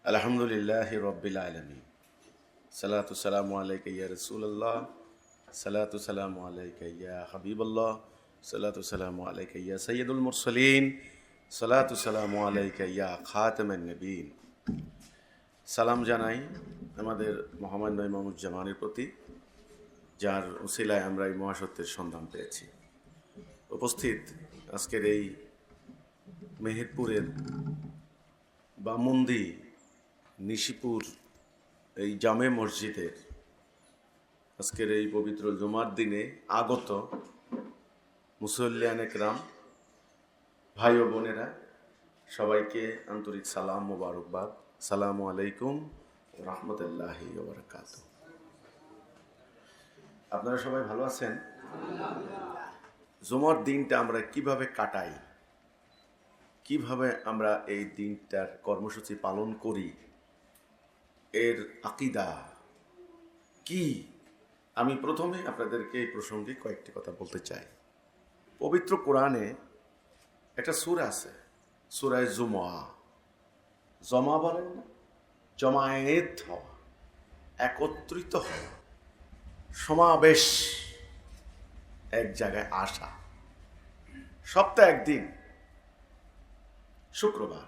আলহামদুলিল্লাহি রব্বিল আলামিন। সালাতু সালামু আলাইকা ইয়া রাসূলুল্লাহ, সালাতু সালামু আলাইকা ইয়া হাবিবাল্লাহ, সালাতু সালামু আলাইকা ইয়া সাইয়্যিদুল মুরসালিন, সালাতু সালামু আলাইকা ইয়া খাতামান নবীন। সালাম জানাই আমাদের মোহাম্মদ ইমামুজ্জামানের প্রতি, যার উসিলায় আমরা এই মহাসত্যের সন্ধান পেয়েছি। উপস্থিত আজকের এই মেহেরপুরের বামন্দি নিশিপুর এই জামে মসজিদের আজকের এই পবিত্র জুমার দিনে আগত মুসল্লিয়ান একরাম, ভাই ও বোনেরা, সবাইকে আন্তরিক সালাম মোবারকবাদ। সালামু আলাইকুম রহমতুল্লাহি ওয়া বারাকাতুহু। আপনারা সবাই ভালো আছেন? জুমার দিনটা আমরা কিভাবে কাটাই, কিভাবে আমরা এই দিনটার কর্মসূচি পালন করি, এর আকিদা কি, আমি প্রথমে আপনাদেরকে এই প্রসঙ্গে কয়েকটি কথা বলতে চাই। পবিত্র কোরআনে একটা সূরা আছে, সূরায়ে জুমা। জমা বলেন না, জমায়েত হওয়া, একত্রিত হওয়া, সমাবেশ, এক জায়গায় আসা। সপ্তাহে একদিন, শুক্রবার।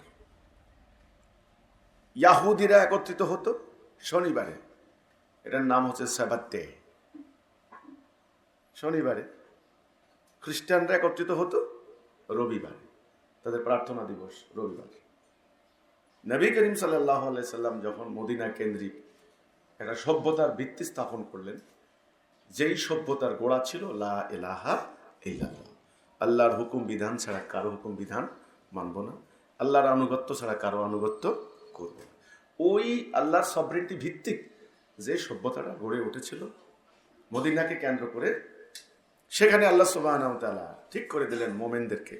ইয়াহুদিরা একত্রিত হতো শনিবারে, এটার নাম হচ্ছে সাবাত ডে, শনিবারে। খ্রিস্টানরা একত্রিত হতো রবিবারে, তাদের প্রার্থনা দিবস রবিবার। নবী করিম সাল্লাল্লাহু আলাইহি সাল্লাম যখন মদিনা কেন্দ্রিক একটা সভ্যতার ভিত্তি স্থাপন করলেন, যেই সভ্যতার গোড়া ছিল লা ইলাহা ইল্লাল্লাহ, আল্লাহর হুকুম বিধান ছাড়া কারো হুকুম বিধান মানব না, আল্লাহর আনুগত্য ছাড়া কারো আনুগত্য করব না। ওই আল্লাহর সভরেন্টি ভিত্তিক যে সভ্যতাটা গড়ে উঠেছিল মদিনাকে কেন্দ্র করে, সেখানে আল্লাহ সুবহানাহু ওয়া তাআলা ঠিক করে দিলেন মোমেনদেরকে,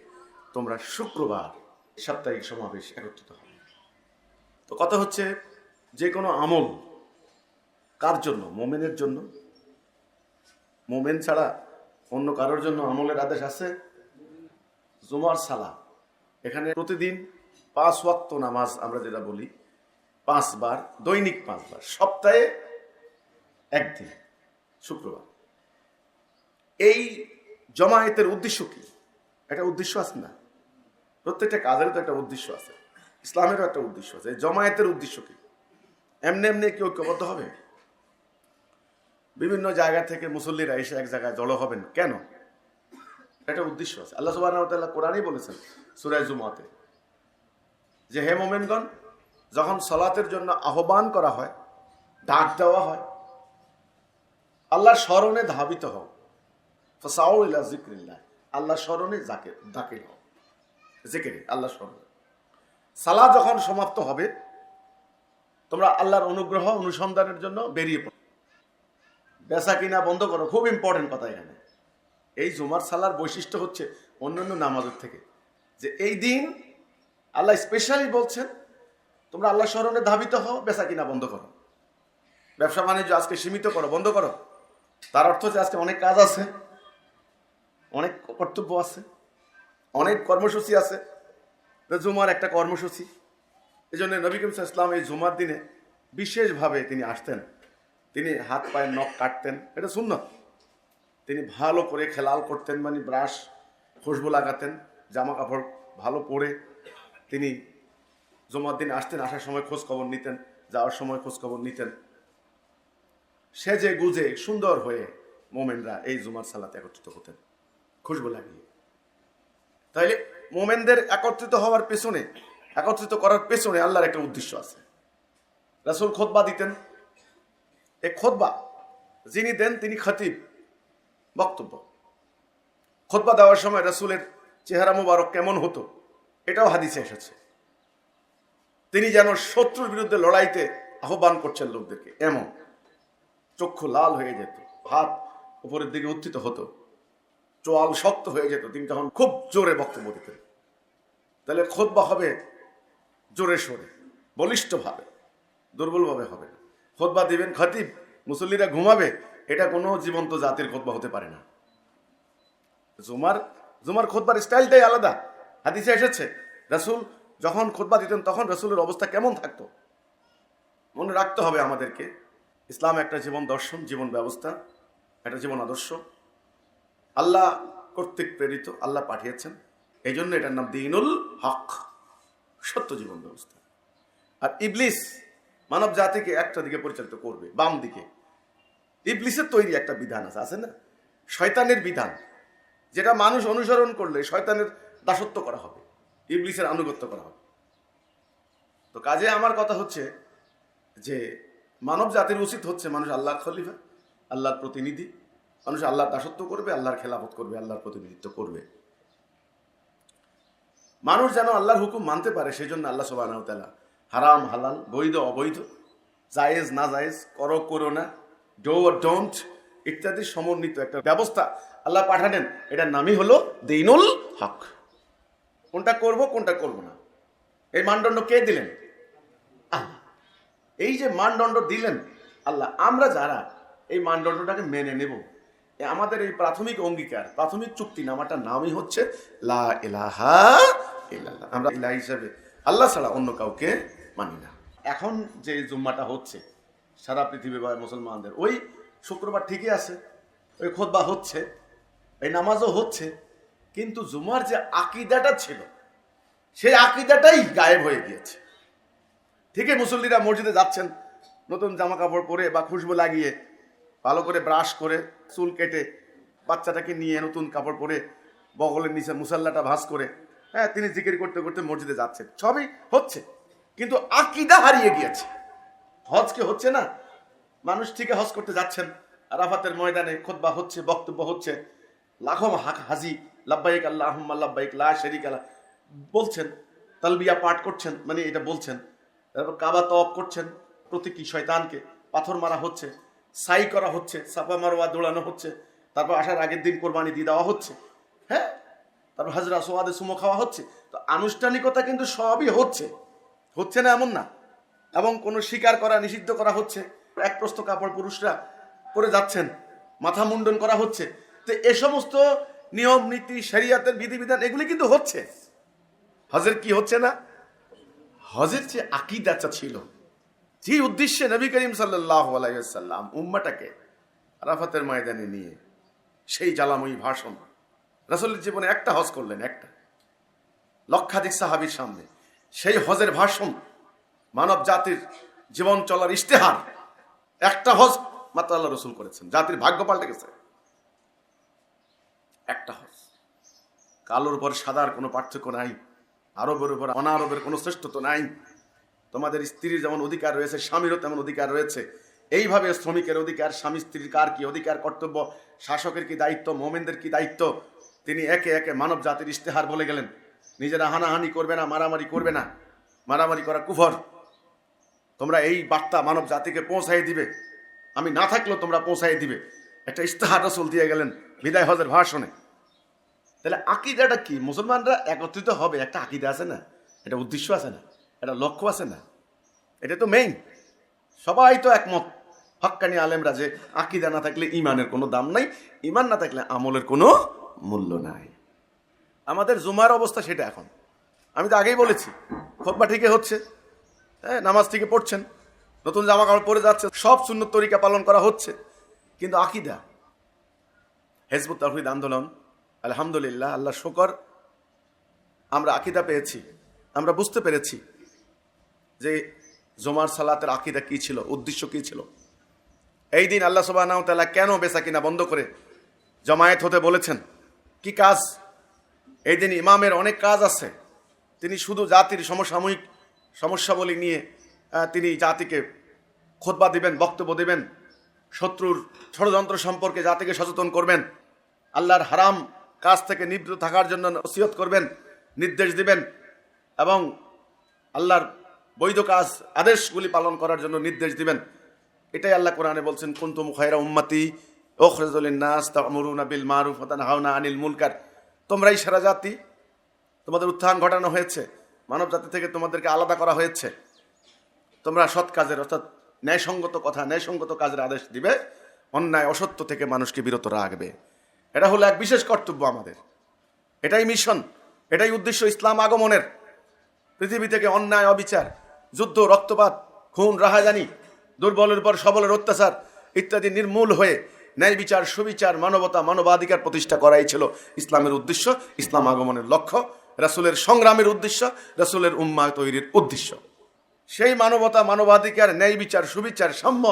তোমরা শুক্রবার সাপ্তাহিক সমাবেশ একত্রিত হবে। তো কথা হচ্ছে, যে কোনো আমল কার জন্য? মোমেনের জন্য। মোমেন ছাড়া অন্য কারোর জন্য আমলের আদেশ আছে? জুমার সালাহ, এখানে প্রতিদিন 5 ওয়াক্ত নামাজ, আমরা যেটা বলি 5 বার, দৈনিক 5 বার, সপ্তাহে একদিন শুক্রবার। এই জমায়েতের উদ্দেশ্য কি? একটা উদ্দেশ্য আছে না? প্রত্যেকটা কাজেরও তো একটা উদ্দেশ্য আছে, ইসলামেরও একটা উদ্দেশ্য আছে। এই জমায়েতের উদ্দেশ্য কি? এমনি এমনি কি ঐক্যবদ্ধ হবে? বিভিন্ন জায়গা থেকে মুসল্লিরা এসে এক জায়গায় জড়ো হবেন কেন? একটা উদ্দেশ্য আছে। আল্লাহ সুবহানাহু ওয়া তাআলা কোরআনেই বলেছেন সূরা জুমাতে যে, হে মুমিনগণ, যখন সালাতের জন্য আহ্বান করা হয়, ডাক দেওয়া হয়, আল্লাহর স্মরণে ধাবিত হও। ফাসাউ ইলা যিকরিল্লাহ, আল্লাহর স্মরণে দাখিল হও, জিকিরে, আল্লাহর স্মরণে। সালাত যখন সমাপ্ত হবে, তোমরা আল্লাহর অনুগ্রহ অনুসন্ধানের জন্য বেরিয়ে পড়ো, বেচা কিনা বন্ধ করো। খুব ইম্পর্টেন্ট কথা এখানে। এই জুমার সালার বৈশিষ্ট্য হচ্ছে অন্যান্য নামাজের থেকে, যে এই দিন আল্লাহ স্পেশালি বলছেন তোমরা আল্লাহ স্মরণে ধাবিত হও, বেচা কিনা বন্ধ করো, ব্যবসা বাণিজ্য আজকে সীমিত করো, বন্ধ করো। তার অর্থ হচ্ছে আজকে অনেক কাজ আছে, অনেক কর্তব্য আছে, অনেক কর্মসূচি আছে। জুমার একটা কর্মসূচি। এই জন্য নবী করিম সাল্লাল্লাহু আলাইহি ওয়াসাল্লাম এই জুমার দিনে বিশেষভাবে তিনি আসতেন, তিনি হাত পায়ের নখ কাটতেন, এটা সুন্নত। তিনি ভালো করে খেলাল করতেন, মানে ব্রাশ, খুশবু লাগাতেন, জামা কাপড় ভালো পরে তিনি জুমার দিন আসতেন। আসার সময় খোঁজ খবর নিতেন, যাওয়ার সময় খোঁজ খবর নিতেন। সেজে গুজে সুন্দর হয়ে মোমেনরা এই জুমার সালাতে একত্রিত হতেন খুশবু লাগিয়ে। তাইলে মোমেনদের একত্রিত হওয়ার পেছনে, একত্রিত করার পেছনে আল্লাহর একটা উদ্দেশ্য আছে। রাসূল খুতবা দিতেন। এই খুতবা যিনি দেন তিনি খতিব, বক্তব্য। খুতবা দেওয়ার সময় রাসূলের চেহারা মুবারক কেমন হতো, এটাও হাদিসে এসেছে। তিনি যেন শত্রুর বিরুদ্ধে লড়াইতে আহ্বান করছেন লোকদেরকে, এমন চক্ষু লাল হয়ে যেত, হাত উপরের দিকে উত্থিত হতো, চোয়াল শক্ত হয়ে যেত। তিনি তখন খুব জোরে বক্তব্য দিতেন। তাহলে খুতবা হবে জোরে সোরে, বলিষ্ঠভাবে, দুর্বলভাবে হবে না। খুতবা দিবেন খতিব, মুসল্লিরা ঘুমাবে, এটা কোনো জীবন্ত জাতির খুতবা হতে পারে না। জুমার খুতবার স্টাইলটাই আলাদা। হাদিসে এসেছে রাসূল যখন খুতবা দিতেন তখন রাসূলের অবস্থা কেমন থাকতো, মনে রাখতে হবে আমাদেরকে, ইসলাম একটা জীবন দর্শন, জীবন ব্যবস্থা, একটা জীবন আদর্শ, আল্লাহ কর্তৃক প্রেরিত, আল্লাহ পাঠিয়েছেন। এই জন্য এটার নাম দ্বীনুল হক, সত্য জীবন ব্যবস্থা। আর ইবলিস মানব জাতিকে একটা দিকে পরিচালিত করবে, বাম দিকে। ইবলিসের তৈরি একটা বিধান আছে না, শয়তানের বিধান, যেটা মানুষ অনুসরণ করলে শয়তানের দাসত্ব করা হবে, ইবলিসের আনুগত্য করা হবে। তো কাজে আমার কথা হচ্ছে যে মানব জাতির উচিত হচ্ছে মানুষ আল্লাহর খলিফা, আল্লাহর প্রতিনিধি, মানুষ আল্লাহর দাসত্ব করবে, আল্লাহর খেলাফত করবে, আল্লাহর প্রতিনিধিত্ব করবে। মানুষ যেন আল্লাহর হুকুম মানতে পারে, সেই জন্য আল্লাহ সুবহানাহু ওয়া তাআলা হারাম হালাল, বৈধ অবৈধ, জায়েজ না জায়েজ, করো করো না, ডো আর ডোন্ট ইত্যাদি সমন্বিত একটা ব্যবস্থা আল্লাহ পাঠালেন। এটার নামই হলো দ্বীনুল হক। কোনটা করব কোনটা করব না, এই মানদণ্ড কে দিলেন? আল্লাহ। এই যে মানদণ্ড দিলেন আল্লাহ, আমরা যারা এই মানদণ্ডটাকে মেনে নেব, আমাদের এই প্রাথমিক অঙ্গীকার, প্রাথমিক চুক্তিনামাটার নামই হচ্ছে লা ইলাহা ইল্লাল্লাহ। আমরা ইলাহ হিসাবে আল্লাহ ছাড়া অন্য কাউকে মানি না। এখন যে জুম্মাটা হচ্ছে সারা পৃথিবী বা মুসলমানদের, ওই শুক্রবার ঠিকই আছে, ওই খুতবা হচ্ছে, এই নামাজও হচ্ছে, কিন্তু জুমার যে আকীদাটা ছিল সেই আকীদাটাই গায়েব হয়ে গিয়েছে। ঠিকই মুসল্লিরা মসজিদে যাচ্ছেন নতুন জামা কাপড় পরে বা খুশবু লাগিয়ে, ভালো করে ব্রাশ করে, চুল কেটে, বাচ্চাটাকে নিয়ে নতুন কাপড় পরে, বগলের নিচে মুসাল্লাটা ভাঁজ করে, হ্যাঁ, তিনি জিকির করতে করতে মসজিদে যাচ্ছেন, সবই হচ্ছে, কিন্তু আকীদা হারিয়ে গিয়েছে। হজ কি হচ্ছে না? মানুষ ঠিকই হজ করতে যাচ্ছেন, আরাফাতের ময়দানে খুতবা হচ্ছে, বক্তব্য হচ্ছে, লাখো হাজি লাব্বাইক আল্লাহুম্মা লাব্বাইক লা শারীকা লাক বলছেন, তালবিয়া পাঠ করছেন, মানে এটা বলছেন, তারপর কাবা তওয়াফ করছেন, প্রতীকী শয়তানকে পাথর মারা হচ্ছে, সাই করা হচ্ছে, সাফা মারওয়া দৌড়ানো হচ্ছে, তারপর আসার আগের দিন কোরবানি দিয়ে দেওয়া হচ্ছে, হ্যাঁ, তারপর হাজরা সোয়াদে সুমো খাওয়া হচ্ছে। তো আনুষ্ঠানিকতা কিন্তু সবই হচ্ছে, হচ্ছে না এমন না, এবং কোনো স্বীকার করা নিষিদ্ধ করা হচ্ছে, এক প্রস্থ কাপড় পুরুষরা পরে যাচ্ছেন, মাথা মুন্ডন করা হচ্ছে। তো এ সমস্ত নিয়ম নীতি শরিয়াতের বিধিবিধান এগুলি কিন্তু হচ্ছে। হজের কি হচ্ছে না? হজের যে আকীদাটা ছিল, যে উদ্দেশ্যে নবী করিম সাল্লাল্লাহু আলাইহি ওয়াসাল্লাম উম্মাটাকে আরাফাতের ময়দানে নিয়ে সেই জ্বালাময়ী ভাষণ, রাসূলের জীবনে একটা হজ করলেন, একটা, লক্ষাধিক সাহাবীর সামনে সেই হজের ভাষণ, মানব জাতির জীবন চলার ইশতেহার, একটা হজ মাত্র আল্লাহ রসুল করেছেন, জাতির ভাগ্য পাল্টে গেছে। একটা হজ, কালোর উপর সাদার কোনো পার্থক্য নাই, আরবের উপর অনারবের কোনো শ্রেষ্ঠত্ব নাই। তোমাদের স্ত্রীর যেমন অধিকার রয়েছে, স্বামীরও তেমন অধিকার রয়েছে। এইভাবে শ্রমিকের অধিকার, স্বামী স্ত্রীর কার কি অধিকার, কর্তব্য, শাসকের কি দায়িত্ব, মোমেনদের কি দায়িত্ব, তিনি একে একে মানব জাতির ইশতেহার বলে গেলেন। নিজেরা হানাহানি করবে না, মারামারি করবে না, মারামারি করা কুফর, তোমরা এই বার্তা মানব জাতিকে পৌঁছাই দিবে, আমি না থাকলেও তোমরা পৌঁছাই দিবে, একটা ইশতেহার রাসূল দিয়ে গেলেন বিদায় হজের ভাষণে। তাহলে আকীদাটা কি? মুসলমানরা একত্রিত হবে, একটা আকীদা আছে না, এটা উদ্দেশ্য আছে না, এটা লক্ষ্য আছে না, এটা তো মেইন। সবাই তো একমত, হক্কানি আলেমরা, যে আকীদা না থাকলে ইমানের কোনো দাম নাই, ইমান না থাকলে আমলের কোনো মূল্য নাই। আমাদের জুমার অবস্থা সেটা এখন। আমি তো আগেই বলেছি, খুতবা ঠিকই হচ্ছে, হ্যাঁ, নামাজ ঠিকই পড়ছেন, নতুন জামা কাপড় পরে যাচ্ছে, সব সুন্নত তরিকা পালন করা হচ্ছে, কিন্তু আকীদা। হিজবুত তাওহীদ আন্দোলন, আলহামদুলিল্লাহ, আল্লাহ শুকর, আমরা আকীদা পেয়েছি, আমরা বুঝতে পেরেছি যে জুমার সালাতের আকীদা কি ছিল, উদ্দেশ্য কি ছিল। এই দিন আল্লাহ সুবহানাহু ওয়া তাআলা কেন বেচাকিনা বন্ধ করে জমায়েত হতে বলেছেন, কি কাজ? এই দিন ইমামের অনেক কাজ আছে, তিনি শুধু জাতির সমসাময়িক সমস্যাবলী নিয়ে তিনি জাতিকে খুতবা দিবেন, বক্তব্য দিবেন, শত্রুর ষড়যন্ত্র সম্পর্কে জাতিকে সচেতন করবেন, আল্লাহর হারাম কাজ থেকে নিবৃত থাকার জন্য নসিহত করবেন, নির্দেশ দিবেন, এবং আল্লাহর বৈধ কাজ আদেশগুলি পালন করার জন্য নির্দেশ দিবেন। এটাই আল্লাহ কোরআনে বলছেন, কুনতুম খায়রা উম্মতি উখরিজাত লিন-নাস তা'মুরুনা বিল মারুফ ওয়া তানহাউনা আনিল মুনকার। তোমরাই সেরা জাতি, তোমাদের উত্থান ঘটানো হয়েছে, মানব জাতি থেকে তোমাদেরকে আলাদা করা হয়েছে, তোমরা সৎ কাজের, অর্থাৎ ন্যায়সঙ্গত কথা, ন্যায়সঙ্গত কাজের আদেশ দিবে, অন্যায় অসত্য থেকে মানুষকে বিরত রাখবে। এটা হলো এক বিশেষ কর্তব্য আমাদের, এটাই মিশন, এটাই উদ্দেশ্য ইসলাম আগমনের। পৃথিবী থেকে অন্যায়, অবিচার, যুদ্ধ, রক্তপাত, খুন, রাহাজানি, দুর্বলের উপর সবলের অত্যাচার ইত্যাদি নির্মূল হয়ে ন্যায় বিচার, সুবিচার, মানবতা, মানবাধিকার প্রতিষ্ঠা করাই ছিল ইসলামের উদ্দেশ্য, ইসলাম আগমনের লক্ষ্য, রাসূলের সংগ্রামের উদ্দেশ্য, রাসূলের উম্মাহ তৈরির উদ্দেশ্য। সেই মানবতা, মানবাধিকার, ন্যায় বিচার, সুবিচার, সাম্য,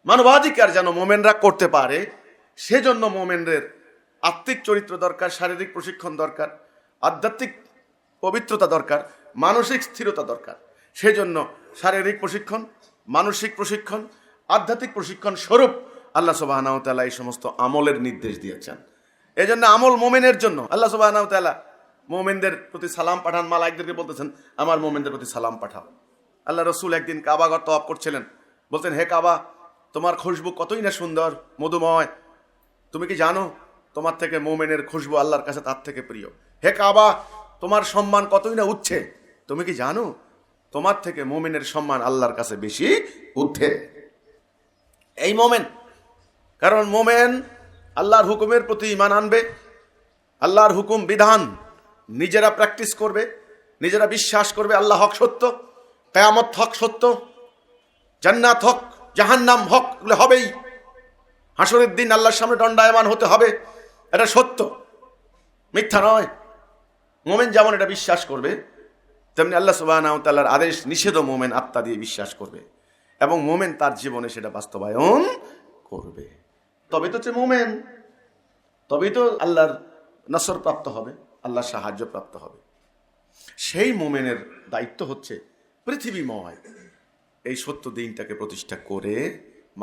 মানবাধিকার যেন মোমেনরা করতে পারে, সেজন্য মোমেনদের আত্মিক চরিত্র দরকার, শারীরিক প্রশিক্ষণ দরকার, আধ্যাত্মিক পবিত্রতা দরকার, মানসিক স্থিরতা দরকার। সেজন্য শারীরিক প্রশিক্ষণ, মানসিক প্রশিক্ষণ, আধ্যাত্মিক প্রশিক্ষণ স্বরূপ আল্লাহ সুবহানাহু ওয়া তাআলা এই সমস্ত আমলের নির্দেশ দিয়েছেন। এই জন্য আমল মোমেনের জন্য। আল্লাহ সুবহানাহু ওয়া তাআলা মোমেনদের প্রতি সালাম পাঠান, মালায়েকদেরকে বলতেছেন আমার মোমেনদের প্রতি সালাম পাঠাও। আল্লাহ রসুল একদিন কাবাঘর তওয়াফ করছিলেন, বলতেন হে কাবা, তোমার খুশবু কতই না সুন্দর, মধুময়, তুমি কি জানো তোমার থেকে মোমেনের খুশবু আল্লাহর কাছে তার থেকে প্রিয়। হে কাবা, তোমার সম্মান কতই না উঠছে, তুমি কি জানো তোমার থেকে মোমেনের সম্মান আল্লাহর কাছে বেশি উঠে। এই মোমেন, কারণ মোমেন আল্লাহর হুকুমের প্রতি ঈমান আনবে, আল্লাহর হুকুম বিধান নিজেরা প্র্যাকটিস করবে, নিজেরা বিশ্বাস করবে আল্লাহ হক সত্য, কিয়ামত হক সত্য, জান্নাত হক, জাহান্নাম হক, এগুলো হবেই। হাসরের দিন আল্লাহর সামনে দণ্ডায়মান হতে হবে, এটা সত্য, মিথ্যা নয়। মোমেন যেমন এটা বিশ্বাস করবে, তেমনি আল্লাহ সুবহানাহু ওয়া তাআলার আদেশ নিষেধও মোমেন আত্মা দিয়ে বিশ্বাস করবে এবং মোমেন তার জীবনে সেটা বাস্তবায়ন করবে। তবে তো হচ্ছে মোমেন, তবেই তো আল্লাহর নসর প্রাপ্ত হবে, আল্লাহর সাহায্য প্রাপ্ত হবে। সেই মোমেনের দায়িত্ব হচ্ছে পৃথিবীময় এই সত্য দিনটাকে প্রতিষ্ঠা করে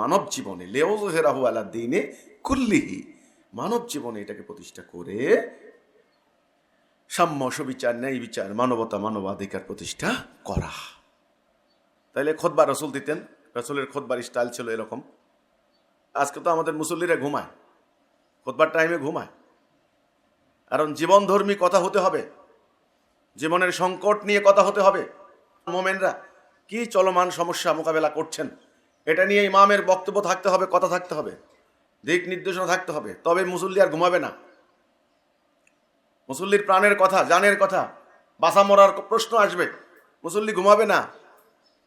মানব জীবনে লিইয়ুযহিরাহু আলা দ্বীনি কুল্লিহি, মানব জীবনে এটাকে প্রতিষ্ঠা করে সাম্য, সুবিচার, ন্যায় বিচার, মানবতা, মানবাধিকার প্রতিষ্ঠা করা। তাইলে খুতবা রসুল দিতেন, রসুলের খুতবার স্টাইল ছিল এরকম। আজকে তো আমাদের মুসল্লিরা ঘুমায়, খুতবার টাইমে ঘুমায়, কারণ জীবনধর্মী কথা হতে হবে, জীবনের সংকট নিয়ে কথা হতে হবে। মোমেনরা কি চলমান সমস্যা মোকাবেলা করছেন এটা নিয়ে ইমামের বক্তব্য থাকতে হবে, কথা থাকতে হবে, দিক নির্দেশনা থাকতে হবে। তবে মুসল্লি আর ঘুমাবে না। মুসল্লির প্রাণের কথা, জানের কথা, বাঁচা মরার প্রশ্ন আসবে, মুসল্লি ঘুমাবে না।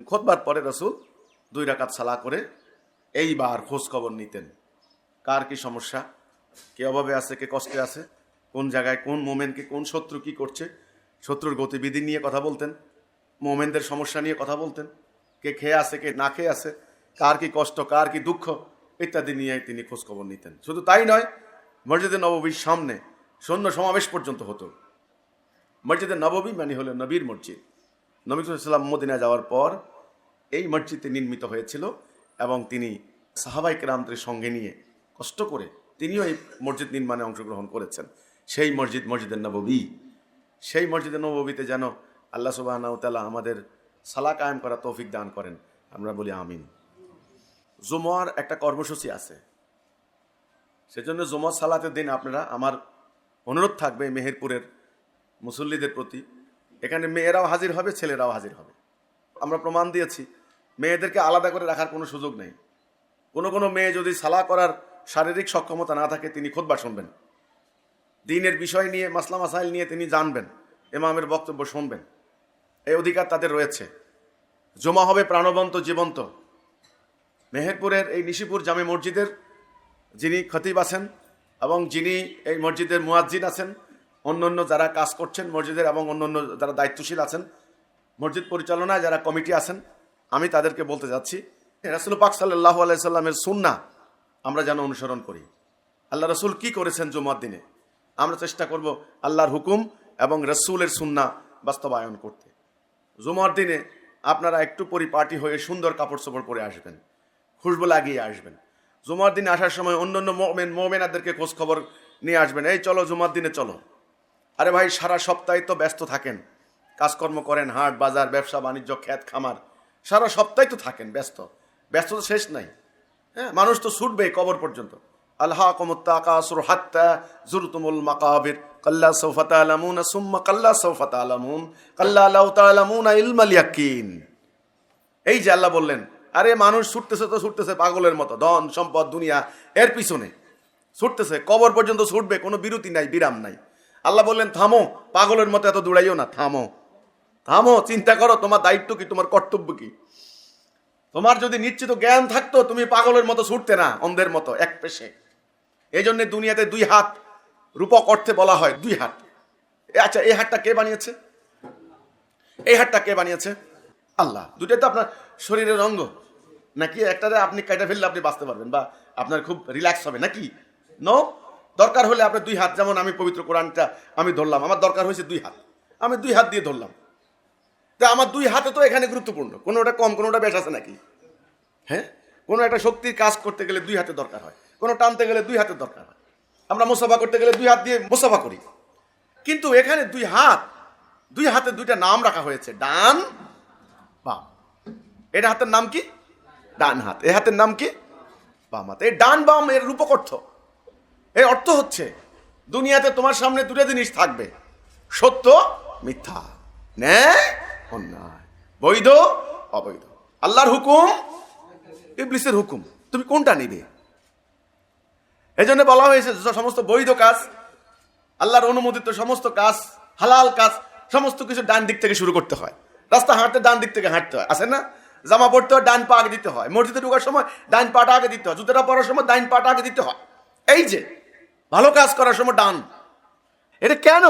খুতবার পরে রসুল 2 রাকাত সালাহ করে এইবার খোঁজ খবর নিতেন, কার কি সমস্যা, কে অভাবে আছে, কে কষ্টে আছে, কোন জায়গায় কোন মোমেনকে কোন শত্রু কি করছে, শত্রুর গতিবিধি নিয়ে কথা বলতেন, মোমেনদের সমস্যা নিয়ে কথা বলতেন, কে খেয়ে আছে, কে না খেয়ে আছে, কার কি কষ্ট, কার কি দুঃখ ইত্যাদি নিয়ে তিনি খোঁজখবর নিতেন। শুধু তাই নয়, মসজিদে নববীর সামনে সৈন্য সমাবেশ পর্যন্ত হতো। মসজিদে নববী মানে হলো নবীর মসজিদ। নবী সাল্লাল্লাহু আলাইহি ওয়াসাল্লাম মদিনা যাওয়ার পর এই মসজিদটি নির্মিত হয়েছিল এবং তিনি সাহাবায়ে কেরামদের সঙ্গে নিয়ে কষ্ট করে তিনিও এই মসজিদ নির্মাণে অংশগ্রহণ করেছেন। সেই মসজিদ মসজিদে নববী, সেই মসজিদে নববীতে যেন আল্লাহ সুবহানাহু ওয়া তাআলা আমাদের সালাহ কায়েম করা তৌফিক দান করেন, আমরা বলি আমিন। জুমার একটা কর্মসূচি আছে, সেজন্য জুমার সালাতের দিন আপনারা, আমার অনুরোধ থাকবে মেহেরপুরের মুসল্লিদের প্রতি, এখানে মেয়েরাও হাজির হবে, ছেলেরাও হাজির হবে। আমরা প্রমাণ দিয়েছি মেয়েদেরকে আলাদা করে রাখার কোনো সুযোগ নেই। কোনো মেয়ে যদি সালাহ করার শারীরিক সক্ষমতা না থাকে, তিনি খুতবা শুনবেন, দ্বীনের বিষয় নিয়ে, মাসলা মাসাইল নিয়ে তিনি জানবেন, ইমামের বক্তব্য শুনবেন, এই অধিকার তাদের রয়েছে। জমা হবে প্রাণবন্ত, জীবন্ত। মেহেরপুরের এই নিশিপুর জামে মসজিদের যিনি খতিব আছেন এবং যিনি এই মসজিদের মুয়াজ্জিন আছেন, অন্যান্য যারা কাজ করছেন মসজিদের এবং অন্যান্য যারা দায়িত্বশীল আছেন, মসজিদ পরিচালনায় যারা কমিটি আছেন, আমি তাদেরকে বলতে যাচ্ছি, রাসূল পাক সাল্লাল্লাহু আলাইহি সাল্লামের সুন্নাহ আমরা যেন অনুসরণ করি। আল্লাহ রসুল কি করেছেন জুমার দিনে, আমরা চেষ্টা করব আল্লাহর হুকুম এবং রসুলের সুন্নাহ বাস্তবায়ন করতে। জুমার দিনে আপনারা একটু পরিপাটি হয়ে সুন্দর কাপড় চোপড় পরে আসবেন, খুশবু লাগিয়ে আসবেন। জুমার দিনে আসার সময় অন্যান্য মোমেনাদেরকে খোঁজ খবর নিয়ে আসবেন, এই চলো জুমার দিনে চলো। আরে ভাই, সারা সপ্তাহে তো ব্যস্ত থাকেন, কাজকর্ম করেন, হাট বাজার, ব্যবসা বাণিজ্য, ক্ষেত খামার, সারা সপ্তাহে তো থাকেন ব্যস্ত, ব্যস্ত তো শেষ নাই। হ্যাঁ, মানুষ তো ছুটবে কবর পর্যন্ত। আলহাকুমুত তাকাসুর হাত্তা যুরতুমুল মাকাবির কাল্লা সাওফা তা'লামুন সুম্মা কাল্লা সাওফা তা'লামুন কাল্লা লাউ তা'লামুনা ইলমাল ইয়াকিন। এই যে আল্লাহ বললেন, আরে মানুষ ছুটতেছে তো ছুটতেছে পাগলের মতো, ধন সম্পদ দুনিয়া এর পিছনে ছুটতেছে, কবর পর্যন্ত ছুটবে, কোনো বিরতি নাই, বিরাম নাই। আল্লাহ বললেন থামো, পাগলের মতো এত দৌড়াইও না, থামো থামো, চিন্তা করো তোমার দায়িত্ব কি, তোমার কর্তব্য কি। তোমার যদি নিশ্চিত জ্ঞান থাকতো তুমি পাগলের মতো ছুটতে না, অন্ধের মতো এক পেশে। এই জন্য দুনিয়াতে দুই হাত রূপক অর্থে বলা হয় দুই হাত। আচ্ছা, এই হাতটা কে বানিয়েছে? এই হাতটা কে বানিয়েছে? আল্লাহ। দুটোই তো আপনার শরীরের অঙ্গ নাকি? একটারে আপনি কাটা ফেললে আপনি বাঁচতে পারবেন বা আপনার খুব রিল্যাক্স হবে নাকি? নো, দরকার হলে আপনার দুই হাত, যেমন আমি পবিত্র কোরআনটা আমি ধরলাম, আমার দরকার হয়েছে দুই হাত, আমি দুই হাত দিয়ে ধরলাম। তা আমার দুই হাতে তো এখানে গুরুত্বপূর্ণ, কোনোটা কম কোনোটা বেশ আছে নাকি? হ্যাঁ, কোনো একটা শক্তির কাজ করতে গেলে দুই হাতে দরকার হয়, কোনো টানতে গেলে দুই হাতের দরকার হয়। আমরা মুসাফা করতে গেলে দুই হাত দিয়ে মুসাফা করি। কিন্তু এখানে দুই হাত, দুই হাতে দুইটা নাম রাখা হয়েছে, ডান বাম। এটা হাতের নাম কি? ডান হাত। এই হাতের নাম কি? বাম হাত। এই ডান বাম এর রূপক অর্থ, এর অর্থ হচ্ছে দুনিয়াতে তোমার সামনে দুটো জিনিস থাকবে, সত্য মিথ্যা, ন্যায় অন্যায়, বৈধ অবৈধ, আল্লাহর হুকুম ইবলিসের হুকুম, তুমি কোনটা নিবে? এই জন্য বলা হয়েছে সমস্ত বৈধ কাজ, আল্লাহর অনুমোদিত সমস্ত কাজ, হালাল কাজ, সমস্ত কিছু ডান দিক থেকে শুরু করতে হয়। রাস্তা হাঁটতে ডান দিক থেকে হাঁটতে হয়, আছে না? জামা পড়তে হয় ডান পা আগে দিতে হয়, মসজিদে ঢোকার সময় ডান পাটা আগে দিতে হয়, জুতোটা পরার সময় ডান পাটা আগে দিতে হয়। এই যে ভালো কাজ করার সময় ডান, এটা কেন?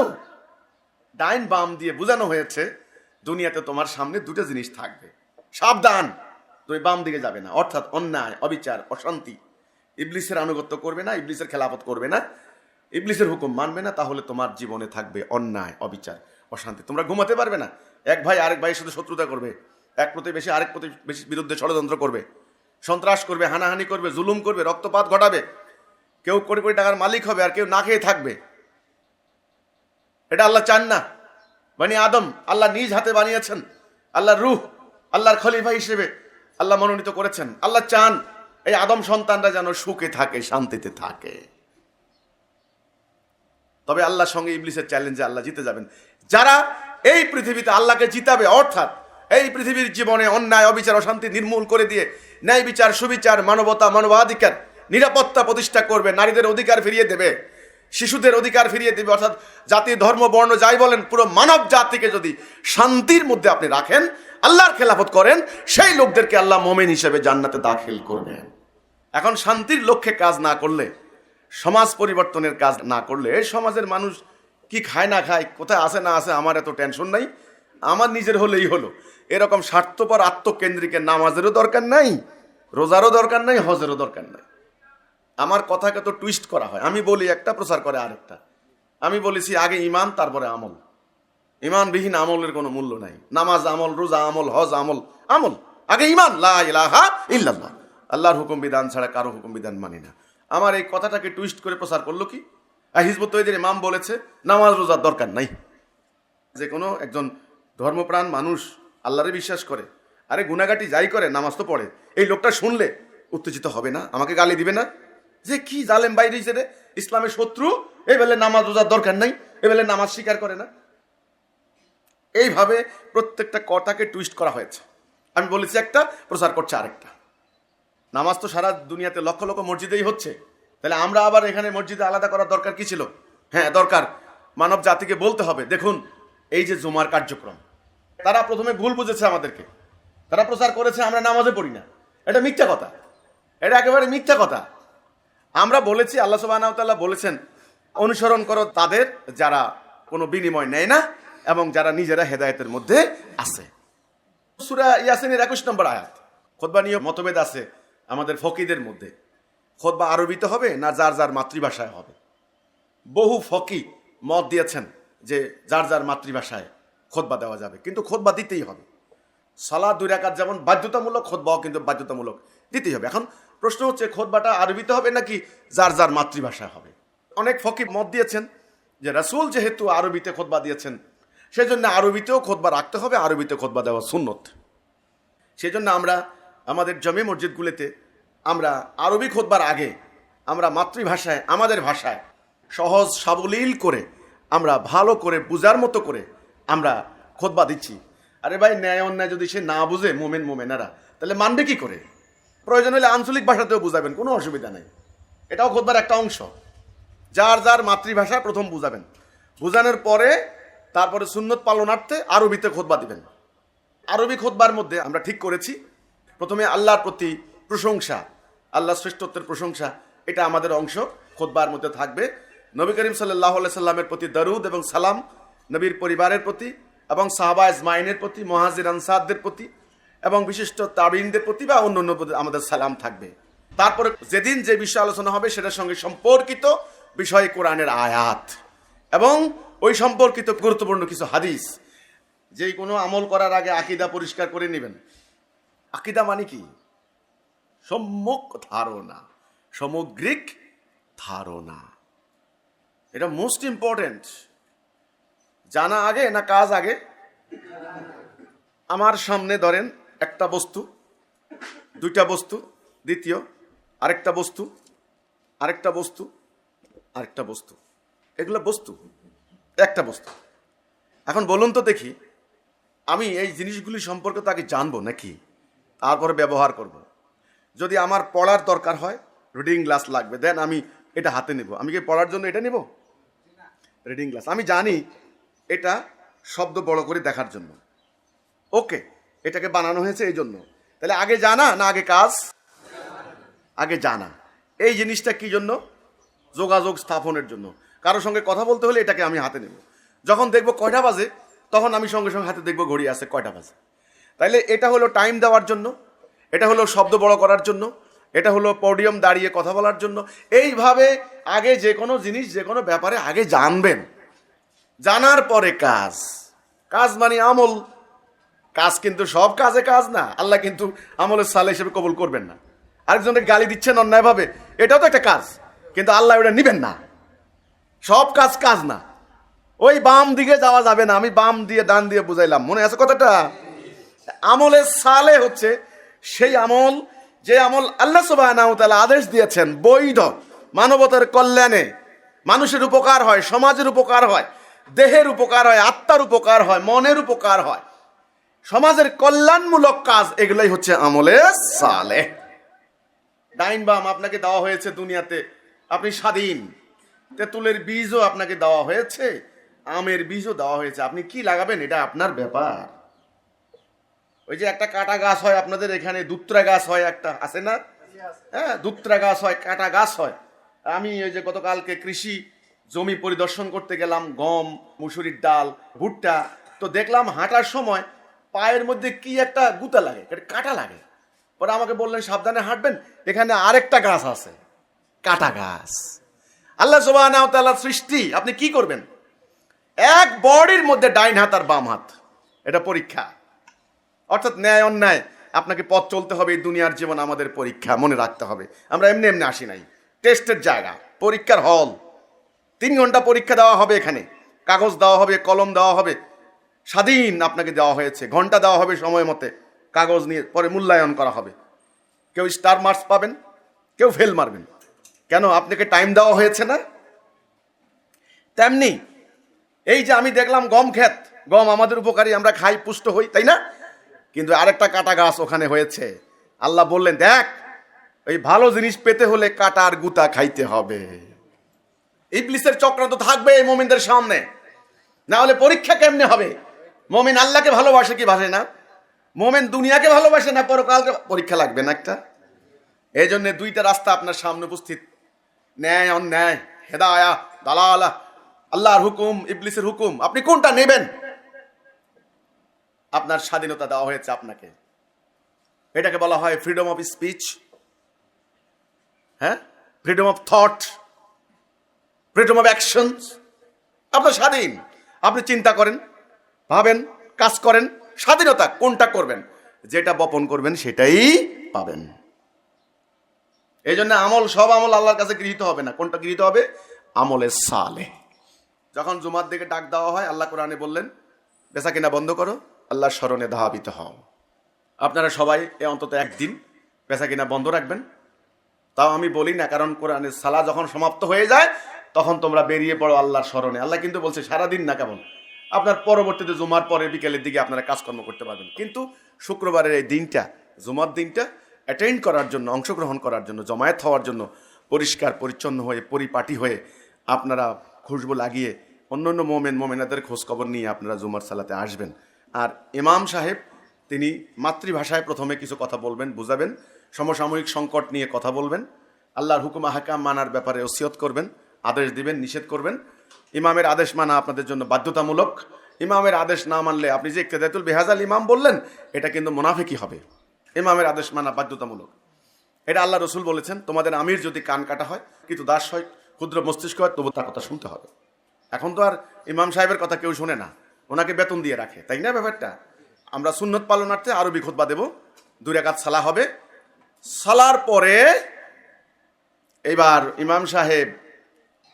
ডাইন বাম দিয়ে বোঝানো হয়েছে দুনিয়াতে তোমার সামনে দুটো জিনিস থাকবে, সাবধান, তুমি বাম দিকে যাবে না। অর্থাৎ অন্যায়, অবিচার, অশান্তি, ইবলিসের আনুগত্য করবে না, ইবলিসের খেলাফত করবে না, ইবলিসের হুকুম মানবে না, তাহলে তোমার জীবনে থাকবে অন্যায়, অবিচার, অশান্তি। তোমরা ঘুমাতে পারবে না, এক ভাই আরেক ভাইয়ের সাথে শত্রুতা করবে, এক প্রতিবেশী আরেক প্রতিবেশীর বিরুদ্ধে ষড়যন্ত্র করবে, সন্ত্রাস করবে, হানাহানি করবে, জুলুম করবে, রক্তপাত ঘটাবে, কেউ কোটি কোটি টাকার মালিক হবে আর কেউ না খেয়ে থাকবে। এটা আল্লাহ চান না। বনি আদম আল্লাহ নিজ হাতে বানিয়েছেন, আল্লাহর রূহ, আল্লাহর খলিফা হিসেবে আল্লাহ মনোনীত করেছেন। আল্লাহ চান এই আদম সন্তানরা যেন সুখে থাকে, শান্তিতে থাকে। তবে আল্লাহর সঙ্গে ইবলিসের চ্যালেঞ্জে আল্লাহ জিতে যাবেন। যারা এই পৃথিবীতে আল্লাহকে জিতাবে, অর্থাৎ এই পৃথিবীর জীবনে অন্যায়, অবিচার, অশান্তি নির্মূল করে দিয়ে ন্যায় বিচার, সুবিচার, মানবতা, মানবাধিকার, নিরাপত্তা প্রতিষ্ঠা করবে, নারীদের অধিকার ফিরিয়ে দেবে, শিশুদের অধিকার ফিরিয়ে দেবে, অর্থাৎ জাতি, ধর্ম, বর্ণ যাই বলেন, পুরো মানব জাতিকে যদি শান্তির মধ্যে আপনি রাখেন, আল্লাহর খেলাফত করেন, সেই লোকদেরকে আল্লাহ মোমেন হিসেবে জান্নাতে দাখিল করবেন। এখন শান্তির লক্ষ্যে কাজ না করলে, সমাজ পরিবর্তনের কাজ না করলে, এই সমাজের মানুষ কি খায় না খায়, কোথায় আসে না আসে, আমার এত টেনশন নাই, আমার নিজের হলেই হলো, এরকম স্বার্থপর আত্মকেন্দ্রিকের নামাজেরও দরকার নাই, রোজারও দরকার নাই, হজেরও দরকার নাই। আমার কথাকে তো টুইস্ট করা হয়, আমি বলি একটা, প্রচার করে আরেকটা। আমি বলেছি আগে ইমান, তারপরে আমল। ইমানবিহীন আমলের কোনো মূল্য নাই। নামাজ আমল, রোজা আমল, হজ আমল, আমল আগে ইমান, লা ইলাহা ইল্লাল্লাহ, আল্লাহর হুকুম বিধান ছাড়া কারো হুকুম বিধান মানি না। আমার এই কথাটাকে টুইস্ট করে প্রচার করলো কি, হিজবুত তৌহিদের ইমাম বলেছে নামাজ রোজার দরকার নাই। যে কোনো একজন ধর্মপ্রাণ মানুষ আল্লাহরে বিশ্বাস করে, আরে গুনাগাটি যাই করে নামাজ তো পড়ে, এই লোকটা শুনলে উত্তেজিত হবে না? আমাকে গালি দিবে না যে কি জালেম বাইরে রে, ইসলামের শত্রু, এই বেলে নামাজ রোজার দরকার নাই, এই বেলে নামাজ স্বীকার করে না? এইভাবে প্রত্যেকটা কথাকে টুইস্ট করা হয়েছে। আমি বলেছি একটা, প্রচার করছে আরেকটা। নামাজ তো সারা দুনিয়াতে লক্ষ লক্ষ মসজিদেই হচ্ছে, তাহলে আমরা আবার এখানে মসজিদে আলাদা করার দরকার কি ছিল? হ্যাঁ দরকার, মানব জাতিকে বলতে হবে, দেখুন এই যে জুমার কার্যক্রম, তারা প্রথমে ভুল বুঝেছে আমাদেরকে, তারা প্রচার করেছে আমরা নামাজে পড়ি না, এটা মিথ্যা কথা, এটা একেবারে মিথ্যা কথা। আমরা বলেছি, আল্লাহ সুবহানাহু ওয়া তাআলা বলেছেন অনুসরণ করো তাদের যারা কোনো বিনিময় নেয় না এবং যারা নিজেরা হেদায়েতের মধ্যে আছে। সূরা ইয়াসিনের 21 নম্বর আয়াত। খুতবা নিয়ে মতভেদ আছে আমাদের ফকিদের মধ্যে, খুতবা আরবিতে হবে না যার যার মাতৃভাষায় হবে। বহু ফকি মত দিয়েছেন যে যার যার মাতৃভাষায় খুতবা দেওয়া যাবে, কিন্তু খুতবা দিতেই হবে। সালাত 2 রাকাত যেমন বাধ্যতামূলক, খুতবাও কিন্তু বাধ্যতামূলক দিতেই হবে। এখন প্রশ্ন হচ্ছে খুতবাটা আরবিতে হবে নাকি যার যার মাতৃভাষায় হবে? অনেক ফকি মত দিয়েছেন যে রাসূল যেহেতু আরবিতে খুতবা দিয়েছেন, সেজন্য আরবিতেও খুতবা রাখতে হবে, আরবিতে খুতবা দেওয়া সুন্নত। সেজন্য আমরা আমাদের জমে মসজিদগুলোতে আমরা আরবি খুতবার আগে আমরা মাতৃভাষায়, আমাদের ভাষায় সহজ সাবলীল করে, আমরা ভালো করে বুঝার মতো করে আমরা খুতবা দিচ্ছি। আরে ভাই, ন্যায় অন্যায় যদি সে না বুঝে মোমেন মোমেনারা, তাহলে মানবে কি করে? প্রয়োজন হলে আঞ্চলিক ভাষাতেও বুঝাবেন, কোনো অসুবিধা নেই, এটাও খুতবার একটা অংশ। যার যার মাতৃভাষা প্রথম বুঝাবেন, বুঝানোর পরে তারপরে সুন্নত পালনার্থে আরবিতে খুতবা দিবেন। আরবি খুতবার মধ্যে আমরা ঠিক করেছি প্রথমে আল্লাহর প্রতি প্রশংসা, আল্লাহর শ্রেষ্ঠত্বের প্রশংসা, এটা আমাদের অংশ খুতবার মধ্যে থাকবে। নবী করিম সাল্লাল্লাহু আলাইহি সাল্লামের প্রতি দরুদ এবং সালাম, নবীর পরিবারের প্রতি এবং সাহাবা আজমাইনের প্রতি, মুহাজির আনসারদের প্রতি এবং বিশিষ্ট তাবিঈনদের প্রতি বা অন্য আমাদের সালাম থাকবে। তারপরে যেদিন যে বিষয় আলোচনা হবে সেটার সঙ্গে সম্পর্কিত বিষয় কোরআনের আয়াত এবং ওই সম্পর্কিত গুরুত্বপূর্ণ কিছু হাদিস। যেই কোনো আমল করার আগে আকীদা পরিষ্কার করে নেবেন। আকীদা মানে কি? সম্যক ধারণা, সামগ্রিক ধারণা। এটা মোস্ট ইম্পর্টেন্ট। জানা আগে না কাজ আগে? আমার সামনে ধরেন একটা বস্তু, দুইটা বস্তু, দ্বিতীয় আরেকটা বস্তু, আরেকটা বস্তু, আরেকটা বস্তু, এগুলো বস্তু, একটা বস্তু। এখন বলুন তো দেখি, আমি এই জিনিসগুলি সম্পর্কে তো আগে জানবো নাকি, তারপরে ব্যবহার করব। যদি আমার পড়ার দরকার হয়, রিডিং গ্লাস লাগবে, দেন আমি এটা হাতে নেব। আমি কি পড়ার জন্য এটা নেব? Reading glass. আমি জানি এটা শব্দ বড় করে দেখার জন্য, ওকে, এটাকে বানানো হয়েছে এই জন্য। তাহলে আগে জানা না আগে কাজ? আগে জানা। এই জিনিসটা কি জন্য? যোগাযোগ স্থাপনের জন্য। কারোর সঙ্গে কথা বলতে হলে এটাকে আমি হাতে নেব। যখন দেখব কয়টা বাজে, তখন আমি সঙ্গে সঙ্গে হাতে দেখব ঘড়ি আছে কয়টা বাজে। তাইলে এটা হলো টাইম দেওয়ার জন্য, এটা হলো শব্দ বড় করার জন্য, এটা হলো পোডিয়াম দাঁড়িয়ে কথা বলার জন্য। এইভাবে আগে যে কোনো জিনিস, যে কোনো ব্যাপারে আগে জানবেন, জানার পরে কাজ। কাজ মানে আমল। কাজ কিন্তু সব কাজে কাজ না। আল্লাহ কিন্তু আমলের সালে হিসেবে কবুল করবেন না। আরেকজনকে গালি দিচ্ছেন অন্যায়ভাবে, এটাও তো একটা কাজ, কিন্তু আল্লাহ ওটা নিবেন না। সব কাজ কাজ না। ওই বাম দিকে যাওয়া যাবে না, আমি বাম দিয়ে ডান দিয়ে বুঝাইলাম, মনে আছে কথাটা? আমলের সালে হচ্ছে সেই আমল, যে আমল আল্লাহ সুবহানাহু ওয়া তাআলা আদেশ দিয়েছেন, বৈধ, মানবতার কল্যাণে, মানুষের উপকার হয়, সমাজের উপকার হয়, দেহের উপকার হয়, আত্মার উপকার হয়, মনের উপকার হয়, সমাজের কল্যাণমূলক কাজ, এগুলোই হচ্ছে আমলে সালেহ। ডাইন বাম আপনাকে দেওয়া হয়েছে দুনিয়াতে, আপনি স্বাধীন। তেঁতুলের বীজও আপনাকে দেওয়া হয়েছে, আমের বীজও দেওয়া হয়েছে, আপনি কি লাগাবেন এটা আপনার ব্যাপার। ওই যে একটা কাটা গাছ হয় আপনাদের এখানে, দুত্রা গাছ হয় একটা, আছে না? হ্যাঁ, দুত্রা গাছ হয়, কাটা গাছ হয়। আমি ওই যে গতকালকে কৃষি জমি পরিদর্শন করতে গেলাম, গম, মুসুরির ডাল, ভুট্টা, তো দেখলাম হাঁটার সময় পায়ের মধ্যে কি একটা গুতা লাগে, কাটা লাগে। পরে আমাকে বললেন সাবধানে হাঁটবেন, এখানে আরেকটা গাছ আছে, কাটা গাছ। আল্লাহ সুবহানাহু ওয়া তাআলার সৃষ্টি, আপনি কি করবেন? এক বডির মধ্যে ডাইন হাত আর বাম হাত, এটা পরীক্ষা। অর্থাৎ ন্যায় অন্যায় আপনাকে পথ চলতে হবে। এই দুনিয়ার জীবন আমাদের পরীক্ষা, মনে রাখতে হবে। আমরা এমনি এমনি আসি নাই, টেস্টের জায়গা, পরীক্ষার হল। 3 ঘন্টা পরীক্ষা দেওয়া হবে এখানে, কাগজ দেওয়া হবে, কলম দেওয়া হবে, স্বাধীন আপনাকে দেওয়া হয়েছে, ঘন্টা দেওয়া হবে সময় মতে, কাগজ নিয়ে পরে মূল্যায়ন করা হবে। কেউ স্টার মার্কস পাবেন, কেউ ফেল মারবেন। কেন? আপনাকে টাইম দেওয়া হয়েছে না? তেমনি এই যে আমি দেখলাম গম ক্ষেত, গম আমাদের উপকারী, আমরা খাই, পুষ্ট হই, তাই না? কিন্তু আরেকটা কাটা গাছ ওখানে হয়েছে। আল্লাহ বললেন, দেখ, এই ভালো জিনিস পেতে হলে কাটা আর গুতা খাইতে হবে। ইবলিসের চক্রান্ত থাকবে এই মুমিনদের সামনে, না হলে পরীক্ষা কেমনে হবে? মুমিন আল্লাহকে ভালোবাসে কি ভাসে না? মুমিন দুনিয়াকে ভালোবাসে না পরকালকে? পরীক্ষা লাগবে না একটা? এই জন্য 2টা রাস্তা আপনার সামনে উপস্থিত, ন্যায় অন্যায়, হেদায়া দালালা, আল্লাহর হুকুম, ইবলিসের হুকুম। আপনি কোনটা নেবেন? আপনার স্বাধীনতা দেওয়া হয়েছে আপনাকে। এটাকে বলা হয় ফ্রিডম অফ স্পিচ, হ্যাঁ, freedom of thought, freedom of action. আপনার স্বাধীন, আপনি চিন্তা করেন, ভাবেন, কাজ করেন। স্বাধীনতা, কোনটা করবেন? যেটা বপন করবেন সেটাই পাবেন। এই জন্য আমল, সব আমল আল্লাহর কাছে গৃহীত হবে না। কোনটা গৃহীত হবে? আমলে সালেহ। যখন জুমার দিকে ডাক দেওয়া হয়, আল্লাহ কোরআনে বললেন, বেচা কিনা বন্ধ করো, আল্লাহর স্মরণে ধাবিত হও। আপনারা সবাই অন্তত একদিন বেচা কিনা বন্ধ রাখবেন। তাও আমি বলি না, কারণ কোরআনের সালা যখন সমাপ্ত হয়ে যায় তখন তোমরা বেরিয়ে পড়ো আল্লাহর স্মরণে। আল্লাহ কিন্তু বলছে সারাদিন না, কেমন আপনার পরবর্তীতে জুমার পরে বিকেলের দিকে আপনারা কাজকর্ম করতে পারবেন। কিন্তু শুক্রবারের এই দিনটা, জুমার দিনটা অ্যাটেন্ড করার জন্য, অংশগ্রহণ করার জন্য, জমায়েত হওয়ার জন্য পরিষ্কার পরিচ্ছন্ন হয়ে, পরিপাটি হয়ে আপনারা খুশবু লাগিয়ে অন্য অন্য মোমেনাদের খোঁজখবর নিয়ে আপনারা জুমার সালাতে আসবেন। আর ইমাম সাহেব তিনি মাতৃভাষায় প্রথমে কিছু কথা বলবেন, বুঝাবেন, সমসাময়িক সংকট নিয়ে কথা বলবেন, আল্লাহর হুকুম আহকাম মানার ব্যাপারে ওসিয়ত করবেন, আদেশ দিবেন, নিষেধ করবেন। ইমামের আদেশ মানা আপনাদের জন্য বাধ্যতামূলক। ইমামের আদেশ না মানলে আপনি যে ইক্তেদাতুল বেহাজাল ইমাম বললেন, এটা কিন্তু মুনাফিকি হবে। ইমামের আদেশ মানা বাধ্যতামূলক, এটা আল্লাহ রসুল বলেছেন। তোমাদের আমির যদি কান কাটা হয়, কিন্তু দাস হয়, ক্ষুদ্র মস্তিষ্ক হয়, তবু তার কথা শুনতে হবে। এখন তো আর ইমাম সাহেবের কথা কেউ শোনে না, ওনাকে বেতন দিয়ে রাখে, তাই না ব্যাপারটা? আমরা সুন্নত পালনার্থে আরবি খুতবা দেব, 2 রাকাত সালা হবে। সালার পরে এবার ইমাম সাহেব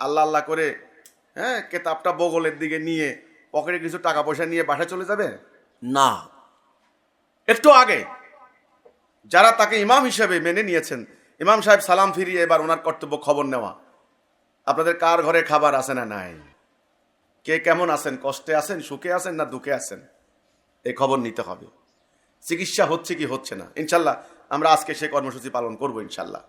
আল্লাহ আল্লাহ করে কেতাবটা বগলের দিকে নিয়ে পকেটে কিছু টাকা পয়সা নিয়ে বাসায় চলে যাবে না। একটু আগে যারা তাকে ইমাম হিসেবে মেনে নিয়েছেন, ইমাম সাহেব সালাম ফিরিয়ে এবার ওনার কর্তব্য খবর নেওয়া, আপনাদের কার ঘরে খাবার আছে না নাই, কে কেমন আছেন, কষ্টে আছেন, সুখে আছেন না দুঃখে আছেন, এই খবর নিতে হবে। চিকিৎসা হচ্ছে কি হচ্ছে না, ইনশাল্লাহ আমরা আজকে সেই কর্মসূচি পালন করব ইনশাল্লাহ।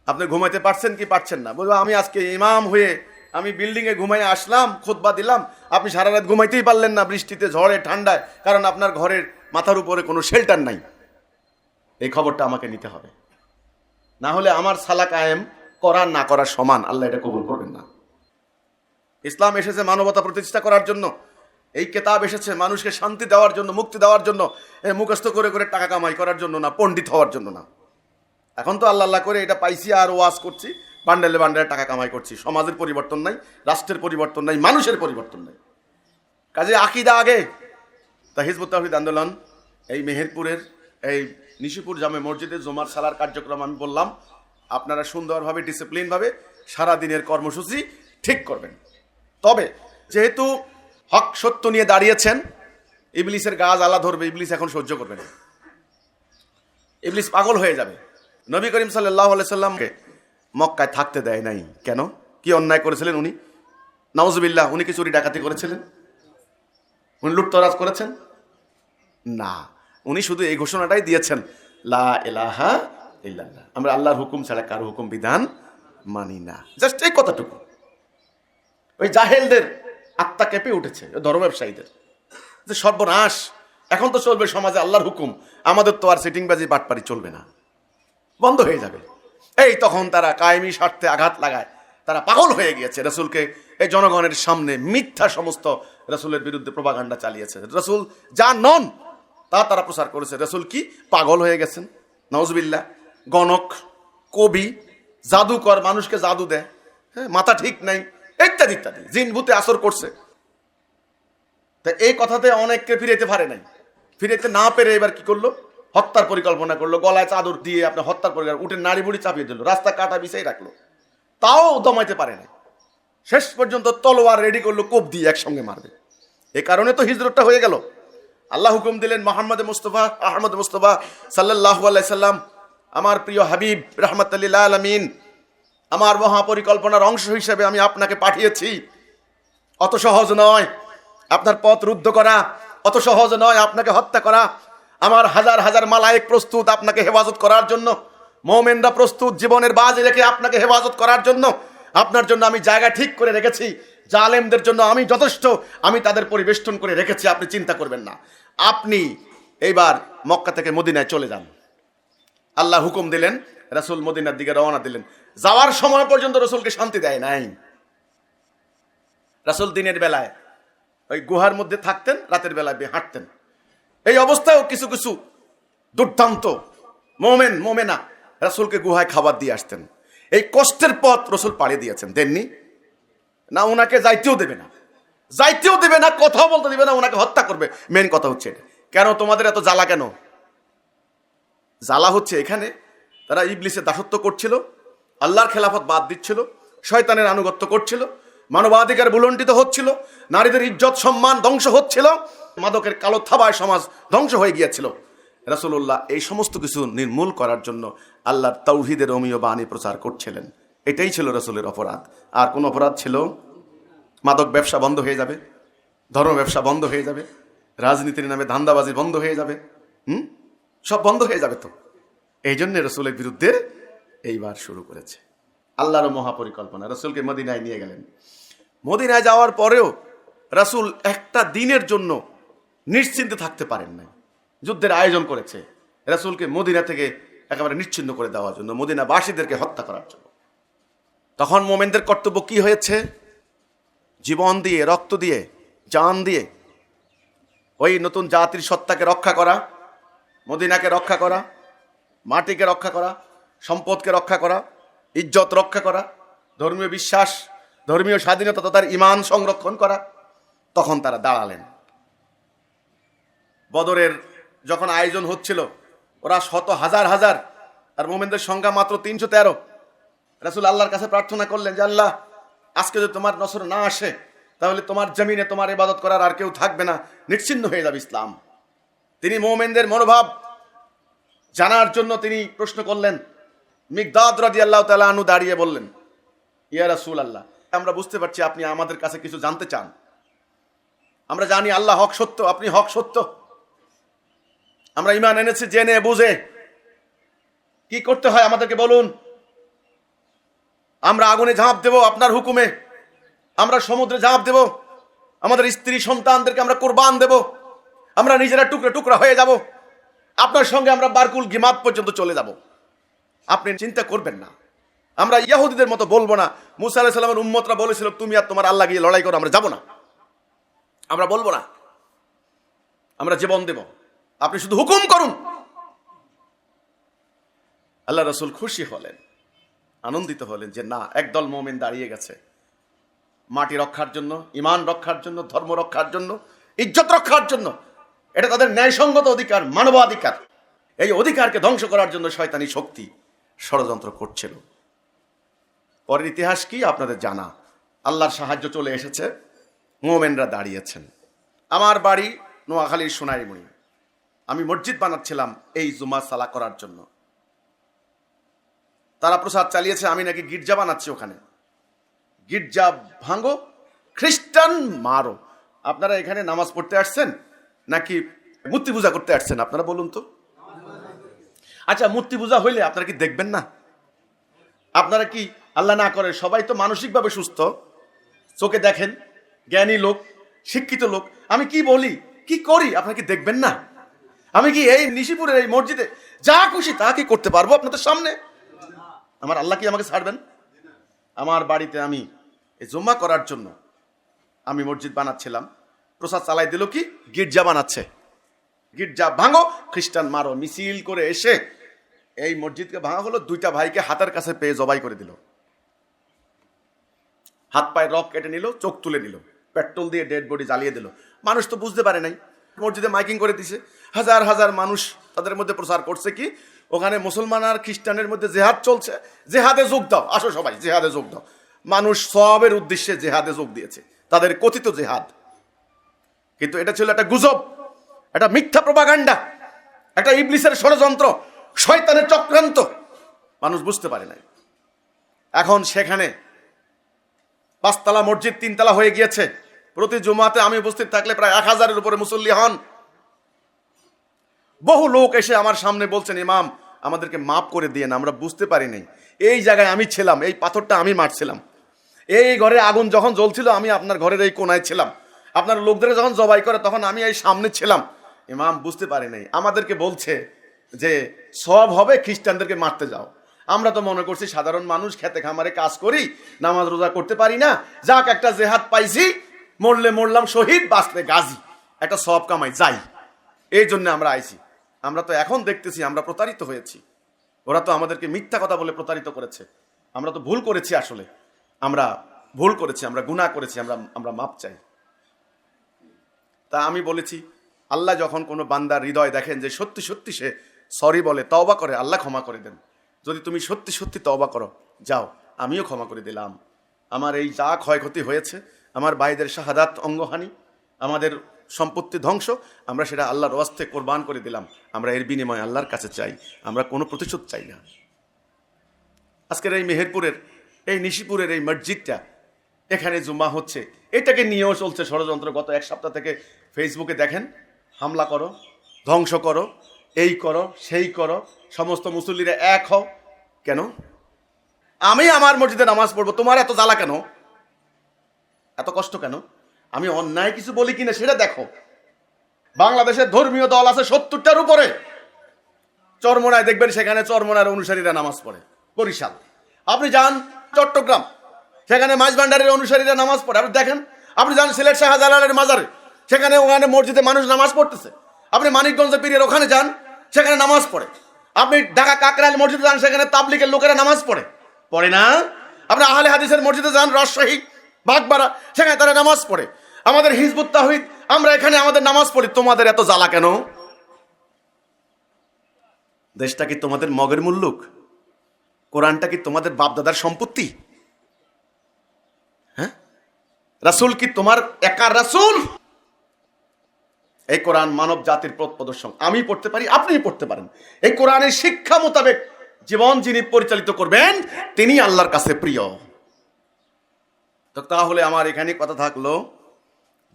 আপনি ঘুমাইতে পারছেন কি পারছেন না, বলবো আমি আজকে ইমাম হয়ে আমি বিল্ডিংয়ে ঘুমাইয়ে আসলাম, খুতবা দিলাম, আপনি সারা রাত ঘুমাইতেই পারলেন না, বৃষ্টিতে, ঝড়ে, ঠান্ডায়, কারণ আপনার ঘরের মাথার উপরে কোনো শেল্টার নাই। এই খবরটা আমাকে নিতে হবে, না হলে আমার সালা কায়েম করা না করার সমান, আল্লাহ এটা কবুল করবেন না। ইসলাম এসেছে মানবতা প্রতিষ্ঠা করার জন্য, এই কেতাব এসেছে মানুষকে শান্তি দেওয়ার জন্য, মুক্তি দেওয়ার জন্য, মুখস্থ করে করে টাকা কামাই করার জন্য না, পণ্ডিত হওয়ার জন্য না। এখন তো আল্লাহ আল্লাহ করে এটা পাইছি আর ওয়াজ করছি, বান্ডেলে বান্ডেলে টাকা কামাই করছি। সমাজের পরিবর্তন নাই, রাষ্ট্রের পরিবর্তন নাই, মানুষের পরিবর্তন নাই। কাজে আকিদা আগে। তা হিজবুত তাওহীদ আন্দোলন এই মেহেরপুরের এই নিশিপুর জামে মসজিদে জুমার সালার কার্যক্রম আমি বললাম, আপনারা সুন্দরভাবে ডিসিপ্লিনভাবে সারাদিনের কর্মসূচি ঠিক করবেন। তবে যেহেতু হক সত্য নিয়ে দাঁড়িয়েছেন, ইবলিসের গা জ্বালা ধরবে, ইবলিস এখন সহ্য করবে না, ইবলিস পাগল হয়ে যাবে। নবী করিম সাল্লাল্লাহু আলাইহি সাল্লামকে মক্কায় থাকতে দেয় নাই কেন? কি অন্যায় করেছিলেন উনি? নাউজুবিল্লাহ, উনি কি চুরি ডাকাতি করেছিলেন? উনি লুটতরাজ করেছেন? না, উনি শুধু এই ঘোষণাটাই দিয়েছেন, লা ইলাহা ইল্লাল্লাহ, আমরা আল্লাহর হুকুম ছাড়া কারো হুকুম বিধান মানি না। জাস্ট এই কথাটুকু। ওই জাহেলদের আত্মা কেঁপে উঠেছে, ধর্ম ব্যবসায়ীদের, যে সর্বনাশ, এখন তো চলবে সমাজে আল্লাহর হুকুম, আমাদের তো আর সিটিংবাজি বাটপারি চলবে না, বন্ধ হয়ে যাবে। এই তখন তারা কায়েমি স্বার্থে আঘাত লাগায়, তারা পাগল হয়ে গিয়েছে। রসুলকে এই জনগণের সামনে মিথ্যা সমস্ত রসুলের বিরুদ্ধে প্রপাগান্ডা চালিয়েছে। রসুল যা নন তা তারা প্রচার করেছে। রসুল কি পাগল হয়ে গেছেন? নাউজুবিল্লাহ। গণক, কবি, জাদুকর, মানুষকে জাদু দেয়, মাথা ঠিক নাই, ইত্যাদি ইত্যাদি, জিন ভূতে আসর করছে। তা এই কথাতে অনেককে ফিরাইতে পারে নাই। ফিরাইতে না পেরে এবার কি করলো? হত্যার পরিকল্পনা করলো, গলায় চাদর দিয়ে আপনার হত্যার পরিকল্পনা, উঠে নাড়ি বুড়ি চাপিয়ে দিল, রাস্তা কাটা বিছাই রাখলো, তাও দমাইতে পারে নাই। শেষ পর্যন্ত তলোয়ার রেডি করলো, কোপ দিয়ে একসঙ্গে মারবে। এই কারণে তো হিজরতটা হয়ে গেল। আল্লাহ হুকুম দিলেন, মোহাম্মদ মুস্তফা আহমদ মুস্তফা সাল্লাল্লাহু আলাইহি সাল্লাম, আমার প্রিয় হাবিব রাহমাতুল লিল আলামিন, আমার মহাপরিকল্পনার অংশ হিসেবে আমি আপনাকে পাঠিয়েছি। অত সহজ নয় আপনার পথ রুদ্ধ করা, অত সহজ নয় আপনাকে হত্যা করা। আমার হাজার হাজার মালায়েক প্রস্তুত আপনাকে হেফাজত করার জন্য, মুমিনরা প্রস্তুত জীবনের বাজি রেখে আপনাকে হেফাজত করার জন্য। আপনার জন্য আমি জায়গা ঠিক করে রেখেছি, জালেমদের জন্য আমি যথেষ্ট, আমি তাদের পরিবেষ্টন করে রেখেছি, আপনি চিন্তা করবেন না। আপনি এইবার মক্কা থেকে মদিনায় চলে যান। আল্লাহ হুকুম দিলেন, রাসূল মদিনার দিকে রওনা দিলেন। যাওয়ার সময় পর্যন্ত রাসূলকে শান্তি দেয় নাই। রাসূল দিনের বেলায় ওই গুহার মধ্যে থাকতেন, রাতের বেলায় হাঁটতেন। এই অবস্থায়ও কিছু কিছু দুর্দান্ত মোমেন মোমেনা রাসূলকে গুহায় খাবার দিয়ে আসতেন। এই কষ্টের পথ রাসূল পাড়ি দিয়েছেন, দেননি না? ওনাকে যাইতেও দেবে না, যাইতেও দেবে না, কথাও বলতে দেবে না, ওনাকে হত্যা করবে। মেন কথা হচ্ছে এটা। কেন তোমাদের এত জ্বালা? কেন জ্বালা হচ্ছে? এখানে তারা ইবলিসের দাসত্ব করছিল, আল্লাহর খেলাফত বাদ দিচ্ছিল, শয়তানের আনুগত্য করছিল, মানবাধিকার ভুলণ্ঠিত হচ্ছিল, নারীদের ইজ্জত সম্মান ধ্বংস হচ্ছিল, মাদকের কালো থাবায় সমাজ ধ্বংস হয়ে গিয়েছিল। রাসূলুল্লাহ এই সমস্ত কিছু নির্মূল করার জন্য আল্লাহর তাওহীদের অমীয় বাণী প্রচার করছিলেন। এটাই ছিল রাসূলের অপরাধ। আর কোন অপরাধ ছিল? মাদক ব্যবসা বন্ধ হয়ে যাবে, ধর্ম ব্যবসা বন্ধ হয়ে যাবে, রাজনীতির নামে ধান্দাবাজি বন্ধ হয়ে যাবে, সব বন্ধ হয়ে যাবে। তো এই জন্য রাসূলের বিরুদ্ধে এইবার শুরু করেছে আল্লাহর মহাপরিকল্পনা। রাসূলকে মদিনায় নিয়ে গেলেন। মদিনায় যাওয়ার পরেও রাসূল একটা দিনের জন্য নিশ্চিন্তে থাকতে পারেন নাই যুদ্ধের আয়োজন করেছে রাসূলকে মদিনা থেকে একেবারে নিশ্চিহ্ন করে দেওয়ার জন্য, মদিনাবাসীদেরকে হত্যা করার জন্য। তখন মোমেনদের কর্তব্য কি হয়েছে? জীবন দিয়ে, রক্ত দিয়ে, জান দিয়ে ওই নতুন জাতির সত্তাকে রক্ষা করা, মদিনাকে রক্ষা করা, মাটিকে রক্ষা করা, সম্পদকে রক্ষা করা, ইজ্জত রক্ষা করা, ধর্মীয় বিশ্বাস, ধর্মীয় স্বাধীনতা তথা ঈমান সংরক্ষণ করা। তখন তারা দাঁড়ালেন। বদরের যখন আয়োজন হচ্ছিল, ওরা শত হাজার হাজার, আর মোমেনদের সংখ্যা মাত্র 313। রাসূল আল্লাহর কাছে প্রার্থনা করলেন যে আল্লাহ, আজকে যদি তোমার নসর না আসে তাহলে তোমার জমিনে তোমার ইবাদত করার আর কেউ থাকবে না, নিশ্চিহ্ন হয়ে যাবে ইসলাম। তিনি মোমেনদের মনোভাব জানার জন্য তিনি প্রশ্ন করলেন। মিকদাদ রাদিয়াল্লাহু তাআলা আনহু দাঁড়িয়ে বললেন, ইয়া রাসূলুল্লাহ, আমরা বুঝতে পারছি আপনি আমাদের কাছে কিছু জানতে চান। আমরা জানি আল্লাহ হক সত্য, আপনি হক সত্য। আমরা ঈমান এনেছি জেনে বুঝে। কি করতে হয় আমাদেরকে বলুন। আমরা আগুনে ঝাঁপ দেব আপনার হুকুমে, আমরা সমুদ্রে ঝাঁপ দেব, আমাদের স্ত্রী সন্তানদেরকে আমরা কুরবান দেব, আমরা নিজেরা টুকরা টুকরা হয়ে যাব, আপনার সঙ্গে আমরা বারকুল গিমাত পর্যন্ত চলে যাব। আপনি চিন্তা করবেন না, আমরা ইহুদিদের মতো বলবো না। মুসা আলাইহিস সালামের উম্মতরা বলেছিল তুমি আর তোমার আল্লাহ গিয়ে লড়াই করো, আমরা যাব না, আমরা বলবো না, আমরা জীবন দেব, আপনি শুধু হুকুম করুন। আল্লাহ রাসূল খুশি হলেন, আনন্দিত হলেন যে না, একদল মুমিন দাঁড়িয়ে গেছে মাটি রক্ষার জন্য, ঈমান রক্ষার জন্য, ধর্ম রক্ষার জন্য, ইজ্জত রক্ষার জন্য। এটা তাদের ন্যায়সঙ্গত অধিকার, মানবাধিকার। এই অধিকারকে ধ্বংস করার জন্য শয়তানি শক্তি ষড়যন্ত্র করছিল। পরের ইতিহাস কি আপনাদের জানা। আল্লাহর সাহায্য চলে এসেছে, মুমিনরা দাঁড়িয়েছেন। আমার বাড়ি নোয়াখালীর সোনাইমুড়ি। আমি মসজিদ বানাচ্ছিলাম এই জুমা সালা করার জন্য। তারা প্রচার চালিয়েছে আমি নাকি গির্জা বানাচ্ছি ওখানে। গির্জা ভাঙো, খ্রিস্টান মারো। আপনারা এখানে নামাজ পড়তে আসছেন নাকি মূর্তি পূজা করতে আসছেন? আপনারা বলুন তো। আচ্ছা, মূর্তি পূজা হইলে আপনারা কি দেখবেন না? আপনারা কি আল্লাহ না করে, সবাই তো মানসিকভাবে সুস্থ, চোখে দেখেন, জ্ঞানী লোক, শিক্ষিত লোক। আমি কি বলি, কি করি আপনারা কি দেখবেন না? আমি কি এই নিশিপুরের এই মসজিদে যা খুশি তা কি করতে পারবো আপনাদের সামনে? আমার আল্লাহ কি আমাকে ছাড়বেন? আমার বাড়িতে আমি এই জুম্মা করার জন্য আমি মসজিদ বানাচ্ছিলাম, প্রসাদ চালাই দিল কি গির্জা বানাচ্ছে। গির্জা ভাঙো, খ্রিস্টান মারো মিছিল করে এসে এই মসজিদকে ভাঙা হলো। দুইটা ভাইকে হাতের কাছে পেয়ে জবাই করে দিল, হাত পায়ে রক কেটে নিল, চোখ তুলে নিল, পেট্রোল দিয়ে ডেড বডি জ্বালিয়ে দিল। মানুষ তো বুঝতে পারে নাই। মসজিদে মাইকিং করে দিছে, হাজার হাজার মানুষ তাদের মধ্যে প্রচার করছে কি ওখানে মুসলমান আর খ্রিস্টানের মধ্যে জেহাদ চলছে, জেহাদে যোগ দাও, আসো সবাই জেহাদে যোগ দাও। মানুষ সবের উদ্দেশ্যে জেহাদে যোগ দিয়েছে, তাদের কথিত জেহাদ। কিন্তু এটা ছিল একটা গুজব, একটা মিথ্যা প্রপাগান্ডা, একটা ইবলিসের ষড়যন্ত্র, শয়তানের চক্রান্ত। মানুষ বুঝতে পারে নাই। এখন সেখানে 5 তলা মসজিদ 3 তলা হয়ে গিয়েছে। প্রতি জুমাতে আমি উপস্থিত থাকলে প্রায় 1000-এর উপরে মুসল্লি হন। বহু লোক এসে আমার সামনে বলছেন, ইমাম আমাদেরকে মাফ করে দিয়ে না, আমরা বুঝতে পারি নাই, এই জায়গায় আমি ছিলাম, এই পাথরটা আমি মারছিলাম, এই ঘরে আগুন যখন জ্বলছিল আমি আপনার ঘরের এই কোনায় ছিলাম, আপনার লোকদের যখন জবাই করে তখন আমি এই সামনে ছিলাম, ইমাম বুঝতে পারি নাই। আমাদেরকে বলছে যে সব হবে, খ্রিস্টানদেরকে মারতে যাও। আমরা তো মনে করছি সাধারণ মানুষ, খেতে খামারে কাজ করি, নামাজ রোজা করতে পারি না, যাক একটা জেহাদ পাইছি, মরলে মরলাম শহীদ, বাঁচলে গাজী, একটা সব কামাই যাই, এই জন্য আমরা আইছি। আমরা তো এখন দেখতেছি আমরা প্রতারিত হয়েছি। ওরা তো আমাদেরকে মিথ্যা কথা বলে প্রতারিত করেছে। আমরা তো ভুল করেছি, আসলে আমরা ভুল করেছি, আমরা গুনাহ করেছি, আমরা মাপ চাই। তা আমি বলেছি, আল্লাহ যখন কোনো বান্দার হৃদয় দেখেন যে সত্যি সত্যি সে সরি বলে, তওবা করে, আল্লাহ ক্ষমা করে দেন। যদি তুমি সত্যি সত্যি তওবা করো, যাও আমিও ক্ষমা করে দিলাম। আমার এই যা ক্ষয়ক্ষতি হয়েছে, আমার ভাইদের শাহাদাত অঙ্গহানি, আমাদের সম্পত্তি ধ্বংস, আমরা সেটা আল্লাহর ওয়াস্তে কোরবান করে দিলাম। আমরা এর বিনিময়ে আল্লাহর কাছে চাই, আমরা কোনো প্রতিশোধ চাই না। আজকের এই মেহেরপুরের এই নিশিপুরের এই মসজিদটা, এখানে জুম্মা হচ্ছে, এটাকে নিয়েও চলছে ষড়যন্ত্র। গত 1 সপ্তাহ থেকে ফেসবুকে দেখেন, হামলা করো, ধ্বংস করো, এই করো, সেই করো, সমস্ত মুসল্লিরা এক হও। কেন? আমি আমার মসজিদে নামাজ পড়বো, তোমার এত জ্বালা কেন, এত কষ্ট কেন? আমি অন্যায় কিছু বলি কিনা সেটা দেখো। বাংলাদেশের ধর্মীয় দল আছে 70টার উপরে। চরমোনায় দেখবেন সেখানে চরমোনার অনুসারীরা নামাজ পড়ে। বরিশাল, আপনি যান চট্টগ্রাম, সেখানে মাঝভান্ডারের অনুসারীরা নামাজ পড়ে। আপনি দেখেন, আপনি যান সিলেট শাহজালালের মাজারে, সেখানে ওখানে মসজিদে মানুষ নামাজ পড়তেছে। আপনি মানিকগঞ্জে পীরের ওখানে যান, সেখানে নামাজ পড়ে। আপনি ঢাকা কাকরাইল মসজিদে যান, সেখানে তাবলিগের লোকেরা নামাজ পড়ে না? আপনি আহলে হাদিসের মসজিদে যান রাজশাহী বাগবাড়া, সেখানে তারা নামাজ পড়ে। আমাদের হিজবুত তাওহীদ, আমরা এখানে আমাদের নামাজ পড়ি। তোমাদের এত জ্বালা কেন? দেশটা কি তোমাদের মগের মুল্লুক? কোরআনটা কি তোমাদের বাপদাদার সম্পত্তি? হ্যাঁ, রাসূল কি তোমার একার রাসূল? এই কোরআন মানব জাতির পথ প্রদর্শন। আমি পড়তে পারি, আপনি পড়তে পারেন। এই কোরআনের শিক্ষা মোতাবেক জীবন যিনি পরিচালিত করবেন, তিনি আল্লাহর কাছে প্রিয়। তো তাহলে আমার এখানে কথা থাকলো,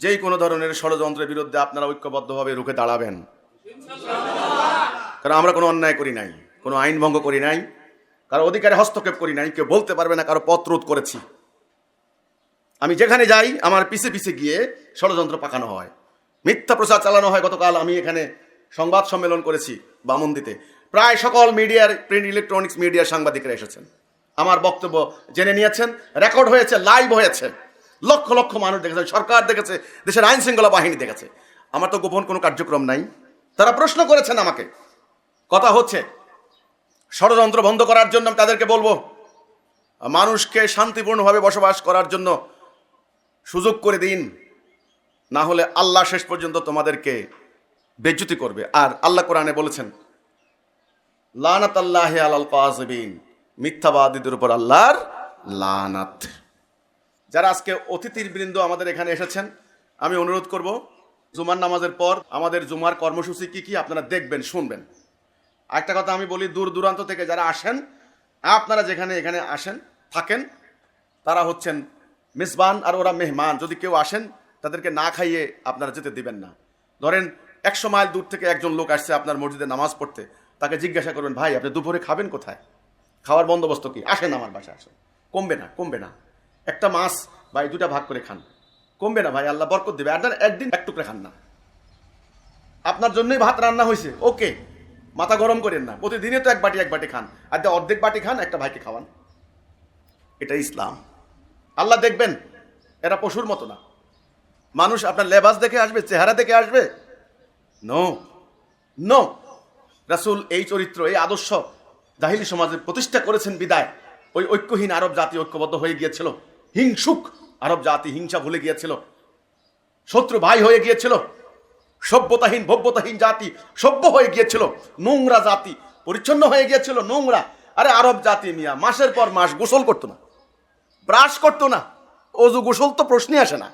যেই কোনো ধরনের ষড়যন্ত্রের বিরুদ্ধে আপনারা ঐক্যবদ্ধভাবে রুখে দাঁড়াবেন। কারণ আমরা কোনো অন্যায় করি নাই, কোনো আইন ভঙ্গ করি নাই, কারো অধিকারে হস্তক্ষেপ করি নাই। কেউ বলতে পারবে না কারো পথ রোধ করেছি। আমি যেখানে যাই আমার পিছে পিছে গিয়ে ষড়যন্ত্র পাকানো হয়, মিথ্যা প্রচার চালানো হয়। গতকাল আমি এখানে সংবাদ সম্মেলন করেছি বামন্দিতে, প্রায় সকল মিডিয়ার, প্রিন্ট ইলেকট্রনিক্স মিডিয়ার সাংবাদিকরা এসেছেন। আমার বক্তব্য জেনে নিয়েছেন, রেকর্ড হয়েছে, লাইভ হয়েছে, লক্ষ লক্ষ মানুষ দেখেছে, সরকার দেখেছে, দেশের আইন শৃঙ্খলা বাহিনী দেখেছে। আমার তো গোপন কোনো কার্যক্রম নাই। তারা প্রশ্ন করেছেন আমাকে। কথা হচ্ছে ষড়যন্ত্র বন্ধ করার জন্য আমি তাদেরকে বলবো, মানুষকে শান্তিপূর্ণভাবে বসবাস করার জন্য সুযোগ করে দিন, না হলে আল্লাহ শেষ পর্যন্ত তোমাদেরকে বেজ্জতি করবে। আর আল্লাহ কোরআনে বলেছেন, লানাতাল্লাহি আলাল কাযিবিন, মিথ্যাবাদীদের উপর আল্লাহর লানাত। যারা আজকে অতিথির বৃন্দ আমাদের এখানে এসেছেন, আমি অনুরোধ করব, জুমার নামাজের পর আমাদের জুমার কর্মসূচি কি কি আপনারা দেখবেন, শুনবেন। একটা কথা আমি বলি, দূর দূরান্ত থেকে যারা আসেন, আপনারা যেখানে এখানে আসেন থাকেন, তারা হচ্ছেন মেজবান আর ওরা মেহমান। যদি কেউ আসেন তাদেরকে না খাইয়ে আপনারা যেতে দিবেন না। ধরেন 100 মাইল দূর থেকে একজন লোক আসছে আপনার মসজিদে নামাজ পড়তে, তাকে জিজ্ঞাসা করবেন, ভাই আপনি দুপুরে খাবেন কোথায়, খাওয়ার বন্দোবস্ত কি? আসেন আমার বাসায়, আসেন। কমবে না। একটা মাছ ভাই 2টা ভাগ করে খান, কমবে না ভাই, আল্লাহ বরকত দেবে। আপনার একদিন এক টুকরা খান না, আপনার জন্যই ভাত রান্না হয়েছে, ওকে, মাথা গরম করেন না। প্রতিদিনে তো এক বাটি খান, আর অর্ধেক বাটি খান, একটা ভাইকে খাওয়ান। এটা ইসলাম। আল্লাহ দেখবেন এরা পশুর মতো না। মানুষ আপনার লেবাস দেখে আসবে, চেহারা দেখে আসবে? নো। রাসূল এই চরিত্র, এই আদর্শ জাহিলি সমাজে প্রতিষ্ঠা করেছেন বিদায় ওই ঐক্যহীন আরব জাতি ঐক্যবদ্ধ হয়ে গিয়েছিল। হিংসুক আরব জাতি হিংসা ভুলে গিয়েছিল, শত্রু ভাই হয়ে গিয়েছিল। সভ্যতাহীন ভব্যতাহীন জাতি সভ্য হয়ে গিয়েছিল, নোংরা জাতি পরিচ্ছন্ন হয়ে গিয়েছিল, নোংরা। আরে আরব জাতি মিয়া মাসের পর মাস গোসল করতো না, ব্রাশ করতো না, অজু গোসল তো প্রশ্নই আসে না।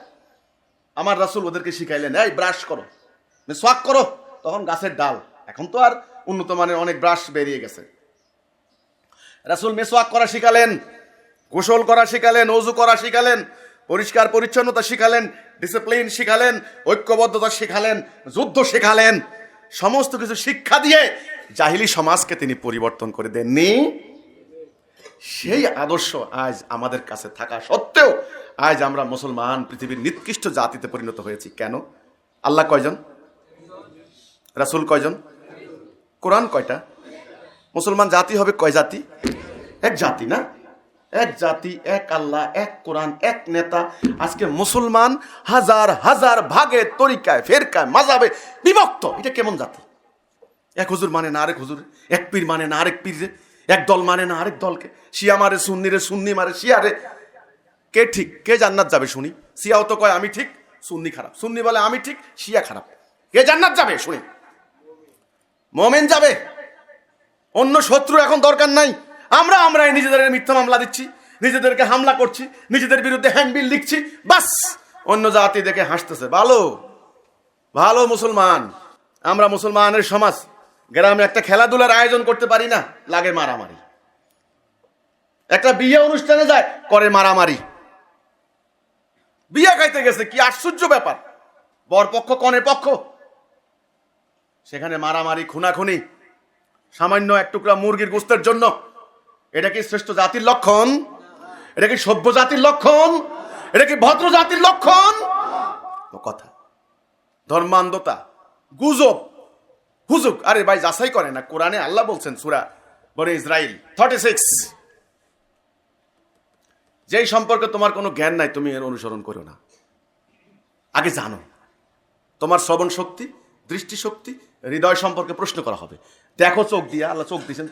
আমার রাসূল ওদেরকে শিখাইলেন, এই ব্রাশ করো, মিসওয়াক করো। তখন গাছের ডাল, এখন তো আর উন্নত মানের অনেক ব্রাশ বেরিয়ে গেছে। রাসূল মিসওয়াক করা শিখালেন, গোসল করা শিখালেন, অজু করা শিখালেন, পরিষ্কার পরিচ্ছন্নতা শিখালেন, ডিসিপ্লিন শিখালেন, ঐক্যবদ্ধতা শিখালেন, যুদ্ধ শিখালেন। সমস্ত কিছু শিক্ষা দিয়ে জাহিলি সমাজকে তিনি পরিবর্তন করে দেননি। সেই আদর্শ আজ আমাদের কাছে থাকা সত্ত্বেও আজ আমরা মুসলমান পৃথিবীর নিকৃষ্ট জাতিতে পরিণত হয়েছি। কেন? আল্লাহ কয়জন? রাসূল কয়জন? কোরআন কয়টা? মুসলমান জাতি হবে কয় জাতি? এক জাতি না? এক জাতি, এক আল্লাহ, এক কোরআন, এক নেতা। আজকে মুসলমান হাজার হাজার ভাগে, তরিকায়, ফেরকায়, মাযহাবে বিভক্ত। এটা কেমন জাতি? এক হুজুর মানে না আরেক হুজুর, এক পীর মানে না আরেক পীর, এক দল মানে না আরেক দলকে। শিয়া মারে সুন্নি রে, সুন্নি মারে শিয়া রে। কে ঠিক, কে জান্নাত যাবে শুনি? শিয়াও তো কয় আমি ঠিক, সুন্নি খারাপ। সুন্নি বলে আমি ঠিক, শিয়া খারাপ। কে জান্নাত যাবে শুনি? মুমিন যাবে। অন্য শত্রু এখন দরকার নাই। আমরাই নিজেদের মিথ্যা মামলা দিচ্ছি, নিজেদেরকে হামলা করছি, নিজেদের বিরুদ্ধে হ্যান্ডবিল লিখছি, বাস অন্য জাতি দেখে হাসতেছে। ভালো ভালো মুসলমান। আমরা মুসলমানের সমাজ, গ্রামে একটা খেলাধুলার আয়োজন করতে পারি না, লাগে মারামারি। একটা বিয়ে অনুষ্ঠানে যায়, করে মারামারি। বিয়ে খাইতে গেছে, কি আশ্চর্য ব্যাপার, বরপক্ষ কনে পক্ষ, সেখানে মারামারি, খুনাখুনি, সামান্য এক টুকরা মুরগির গোস্তের জন্য। এটা কি শ্রেষ্ঠ জাতির লক্ষণ? এটা কি সভ্য জাতির লক্ষণ? এটা কি ভদ্র জাতির লক্ষণ? কথা ধর্মান্ধতা, গুজব, হুজুক। আরে ভাই যাচাই করে না, কোরআনে আল্লাহ বলছেন সূরা বনি ইসরাইল 36, যেই সম্পর্কে তোমার কোনো জ্ঞান নাই তুমি এর অনুসরণ করো না। আগে জানো। তোমার শ্রবণ শক্তি, দৃষ্টি শক্তি, হৃদয় সম্পর্কে প্রশ্ন করা হবে। দেখো চোখ দিয়া, আল্লাহ চোখ দিয়েছেন,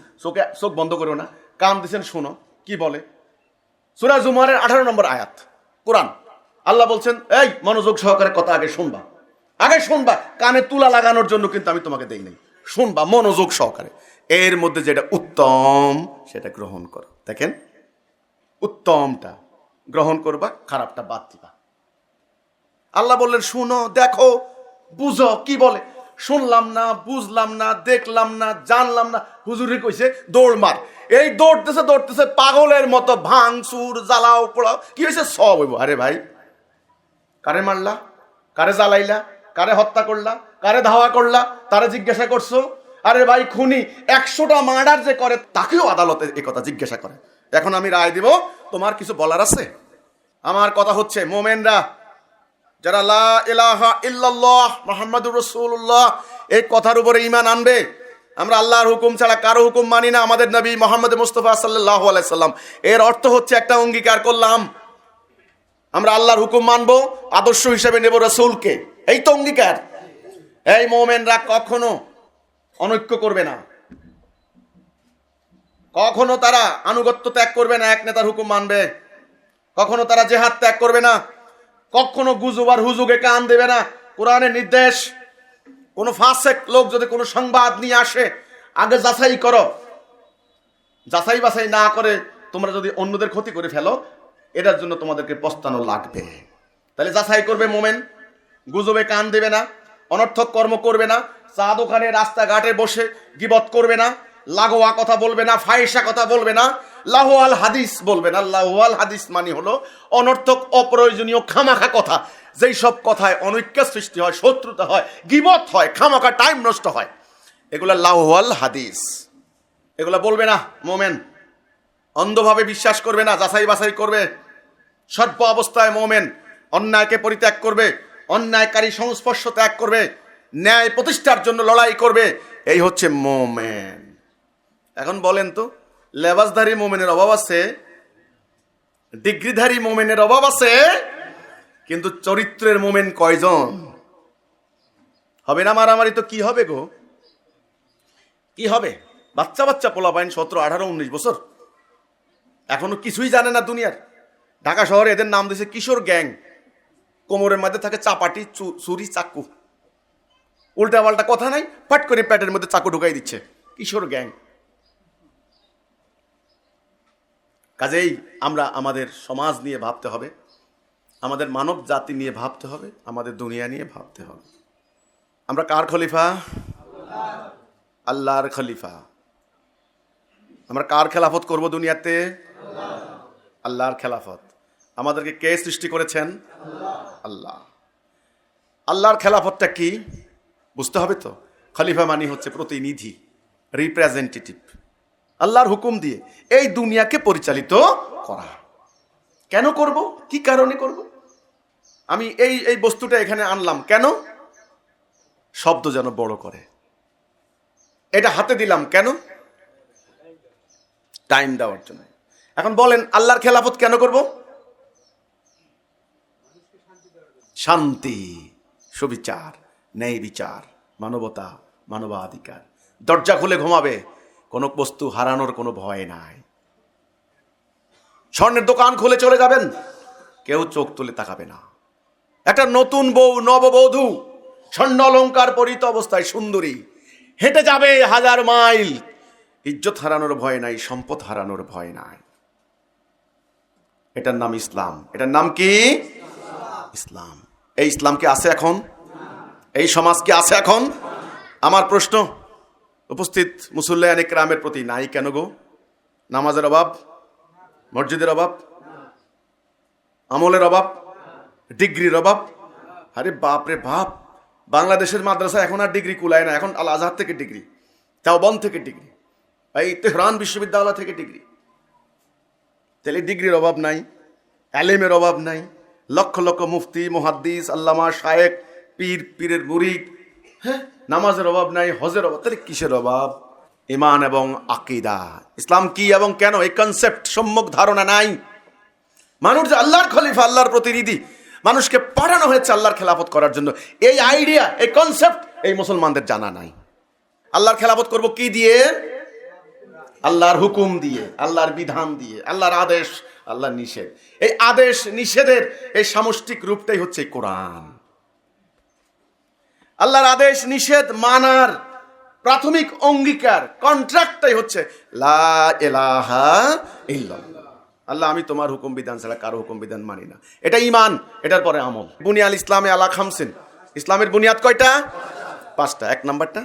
চোখ বন্ধ করো না, কান দিয়েছেন শোনো কি বলে। সূরা জুমারের 18 নম্বর আয়াত কোরআন, আল্লাহ বলছেন এই মনোযোগ সহকারে কথা আগে শুনবা, কানে তুলা লাগানোর জন্য কিন্তু আমি তোমাকে দেই নাই, শুনবা মনোযোগ সহকারে, এর মধ্যে যেটা উত্তম সেটা গ্রহণ করো। দেখেন, উত্তমটা গ্রহণ করবা, খারাপটা বাদ দিবা। আল্লাহ বললেন শুনো, দেখো, বুঝো কি বলে। শুনলাম না, বুঝলাম না, দেখলাম না, জানলাম না, হুজুরে কইছে দৌড় মার। এই দৌড়তেছে পাগলের মতো, ভাঙচুর, জ্বালাও পোড়াও, কি হয়েছে সব হইব। আরে ভাই, কারে মারলা, কারে জ্বালাইলা, কারে হত্যা করলা, কারে ধাওয়া করলা, তারে জিজ্ঞাসা করছো? আরে ভাই খুনি 100টা মার্ডার যে করে তাকেও আদালতে এই কথা জিজ্ঞাসা করে। এখন আমি রায় দিব, তোমার কিছু বলার আছে? আমার কথা হচ্ছে মোমেনরা যারা লা ইলাহা ইল্লাল্লাহ মুহাম্মাদুর রাসূলুল্লাহ এই কথার উপরে ঈমান আনবে, আমরা আল্লাহর হুকুম ছাড়া কারো হুকুম মানি না, আমাদের নবী মুহাম্মদ মুস্তাফা সাল্লাল্লাহু আলাইহি সাল্লাম, এর অর্থ হচ্ছে একটা অঙ্গীকার করলাম আমরা আল্লাহর হুকুম মানবো, আদর্শ হিসেবে নেব রাসূলকে, এই তো অঙ্গীকার। এই মুমিনরা কখনো অনৈক্য করবে না, কখনো তারা আনুগত্য ত্যাগ করবে না, এক নেতার হুকুম মানবে, কখনো তারা জিহাদ ত্যাগ করবে না, কখনো গুজব আর হুজুগে কান দেবে না। কোরআনের নির্দেশ, কোন ফাসেক লোক যদি কোনো সংবাদ নিয়ে আসে আগে যাচাই করো, যাচাই বাছাই না করে তোমরা যদি অন্যদের ক্ষতি করে ফেলো এটার জন্য তোমাদেরকে পস্তানো লাগবে। তাহলে যাচাই করবে মোমেন, গুজবে কান দেবে না, অনর্থক কর্ম করবে না, চা দোকানে রাস্তাঘাটে বসে গীবত করবে না, লাগোয়া কথা বলবে না, ফাহিশা কথা বলবে না, লাহওয়াল হাদিস বলবে না। লাহওয়াল হাদিস মানে হলো অনর্থক অপ্রয়োজনীয় খামাখা কথা, যেই সব কথায় অনৈক্য সৃষ্টি হয়, শত্রুতা হয়, গীবত হয়, খামাখা টাইম নষ্ট হয়, এগুলা লাহওয়াল হাদিস, এগুলা বলবে না মোমেন। অন্ধভাবে বিশ্বাস করবে না, যাচাই বাছাই করবে। সর্ব অবস্থায় মোমেন অন্যায়কে পরিত্যাগ করবে, অন্যায়কারী সংস্পর্শ ত্যাগ করবে, ন্যায় প্রতিষ্ঠার জন্য লড়াই করবে, এই হচ্ছে মোমেন। এখন বলেন তো, লেবাসধারী মোমেনের অভাব আছে, ডিগ্রিধারী মোমেনের অভাব আছে, কিন্তু চরিত্রের মোমেন কয়জন? হবে না মারামারি তো কি হবে গো, কি হবে? বাচ্চা বাচ্চা পোলাপাইন 17, 18, 19 বছর, এখনো কিছুই জানে না দুনিয়ার। ঢাকা শহরে এদের নাম দিয়েছে কিশোর গ্যাং। কোমরের মধ্যে থাকে চাপাটি, ছুরি, চাকু, উল্টা পাল্টা কথা নাই, ফাট করে প্যাটের মধ্যে চাকু ঢুকাই দিচ্ছে, কিশোর গ্যাং। কাজেই আমরা আমাদের সমাজ নিয়ে ভাবতে হবে, আমাদের মানব জাতি নিয়ে ভাবতে হবে, আমাদের দুনিয়া নিয়ে ভাবতে হবে। আমরা কার খলিফা? আল্লাহর খলিফা। আমরা কার খেলাফত করব দুনিয়াতে? আল্লাহর খেলাফত। আমাদেরকে কে সৃষ্টি করেছেন? আল্লাহ। আল্লাহর খেলাফতটা কি বুঝতে হবে তো। খলিফা মানে হচ্ছে প্রতিনিধি, রিপ্রেজেন্টেটিভ, আল্লাহর হুকুম দিয়ে এই দুনিয়াকে পরিচালিত করা। কেন করব, কি কারণে করব? আমি এই বস্তুটা এখানে আনলাম কেন? শব্দ যেন বড় করে। এটা হাতে দিলাম কেন? টাইম দেওয়ার জন্য। এখন বলেন আল্লাহর খেলাফত কেন করব? শান্তি, সুবিচার, ন্যায় বিচার, মানবতা, মানবাধিকার। দরজা খুলে ঘুমাবে, কোনো বস্তু হারানোর কোনো ভয় নাই। স্বর্ণের দোকান খুলে চলে যাবেন, কেউ চোখ তুলে তাকাবে না। একটা নতুন বউ, নববধূ স্বর্ণ অলংকার পরিত অবস্থায় সুন্দরী হেঁটে যাবে 1000 মাইল, ইজ্জত হারানোর ভয় নাই, সম্পদ হারানোর ভয় নাই। এটার নাম ইসলাম। এটার নাম কি? ইসলাম। এই ইসলাম কি আছে এখন? এই সমাজ কি আছে এখন? আমার প্রশ্ন উপস্থিত মুসল্লিয়ান ইকরামের প্রতি, নাই কেন গো? নামাজের অভাব, মসজিদের অভাব, আমলের অভাব, ডিগ্রির অভাব। আরে বাপ রে বাপ, বাংলাদেশের মাদ্রাসা এখন আর ডিগ্রি কুলায় না, এখন আল আজহার থেকে ডিগ্রি, দেওবন্দ থেকে ডিগ্রি, এই তেহরান বিশ্ববিদ্যালয় থেকে ডিগ্রি। তাহলে ডিগ্রির অভাব নাই, আলেমের অভাব নাই, লক্ষ লক্ষ মুফতি, মুহাদ্দিস, আল্লামা, শায়েখ, পীর, পীরের মুরিদ, হ্যাঁ, নামাজের অভাব নাই, হজের অভাব, তাহলে কিসের অভাব? ঈমান এবং আকীদা, ইসলাম কি এবং কেন, এই কনসেপ্ট সম্যক ধারণা নাই। মানুষ যে আল্লাহর খলিফা, আল্লাহর প্রতিনিধি, মানুষকে পাঠানো হয়েছে আল্লাহর খেলাফত করার জন্য, এই আইডিয়া, এই কনসেপ্ট এই মুসলমানদের জানা নাই। আল্লাহর খেলাফত করব কি দিয়ে? আল্লাহর হুকুম দিয়ে, আল্লাহর বিধান দিয়ে, আল্লাহর আদেশ, আল্লাহর নিষেধ। এই আদেশ নিষেধের এই সামষ্টিক রূপটাই হচ্ছে কোরআন। আল্লাহর আদেশ নিষেধ মানার প্রাথমিক অঙ্গীকার, কন্ট্রাক্টটাই হচ্ছে লা ইলাহা ইল্লাল্লাহ। আল্লাহ, আমি তোমার হুকুম বিধান ছাড়া কারো হুকুম বিধান মানি না। এটা ঈমান, এটার পরে আমল। বুনিয়াল ইসলামে আলা খামসিন, ইসলামের বুনিয়াদ কয়টা? 5টা। 1 নাম্বারটা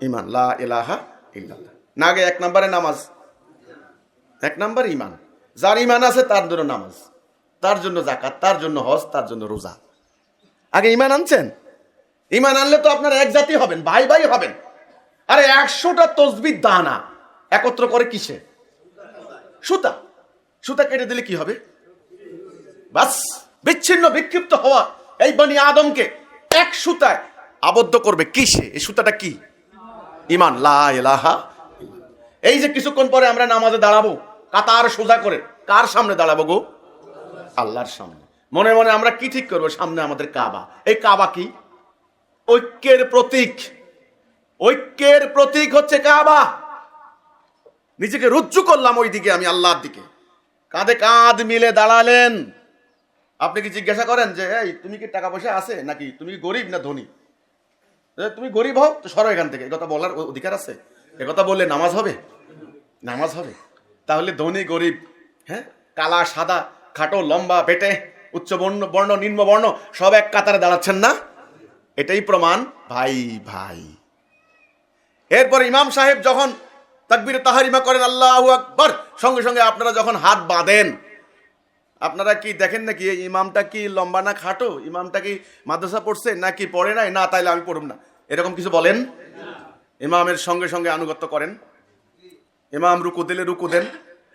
ঈমান, লা ইলাহা ইল্লাল্লাহ। না আগে 1 নম্বরে নামাজ, 1 নম্বর ঈমান। যার ঈমান আছে তার জন্য নামাজ, তার জন্য যাকাত, তার জন্য হজ, তার জন্য রোজা। আগে ঈমান আনছেন? ঈমান আনলে তো আপনারা এক জাতি হবেন, ভাই ভাই হবেন। আরে 100টা তসবিহ দানা একত্র করে কিসে? সুতা। সুতা কেটে দিলে কি হবে? বাস, বিচ্ছিন্ন বিক্ষিপ্ত হওয়া এই বনি আদমকে এক সুতায় আবদ্ধ করবে কিসে? এই সুতাটা কি? ঈমান, লা ইলাহা। এই যে কিছুক্ষণ পরে আমরা নামাজে দাঁড়াবো কাতার সোজা করে, কার সামনে দাঁড়াবো গো? আল্লাহর সামনে। মনে মনে আমরা কি ঠিক করবো? সামনে আমাদের কাবা। এই কাবা কি? ঐক্যের প্রতীক। ঐক্যের প্রতীক হচ্ছে কাবা। নিজেকে রুজ্জু করলাম ওই দিকে, আমি আল্লাহর দিকে, কাঁধে কাঁধ মিলে দাঁড়ালেন। আপনি কি জিজ্ঞাসা করেন যে এই তুমি কি টাকা পয়সা আছে নাকি, তুমি কি গরিব না ধনী? তুমি গরিব হও তো সরো এখান থেকে, কথা বলার অধিকার আছে? একথা বললে নামাজ হবে? নামাজ হবে? তাহলে ধনী গরিব, হ্যাঁ, কালা সাদা, খাটো লম্বা বেটে, উচ্চ বর্ণ বর্ণ নিম্ন বর্ণ সব এক কাতারে দাঁড়াচ্ছেন না? এটাই প্রমাণ ভাই ভাই। এরপরে ইমাম সাহেব যখন তাকবীরে তাহরিমা করেন আল্লাহু আকবার, সঙ্গে সঙ্গে আপনারা যখন হাত বাঁধেন, আপনারা কি দেখেন নাকি এই ইমামটা কি লম্বা না খাটো, ইমামটা কি মাদ্রাসা পড়ছে নাকি পড়ে নাই, না তাইলে আমি পড়ব না, এরকম কিছু বলেন? ইমামের সঙ্গে সঙ্গে আনুগত্য করেন। ইমাম রুকু দিলে রুকু দেন,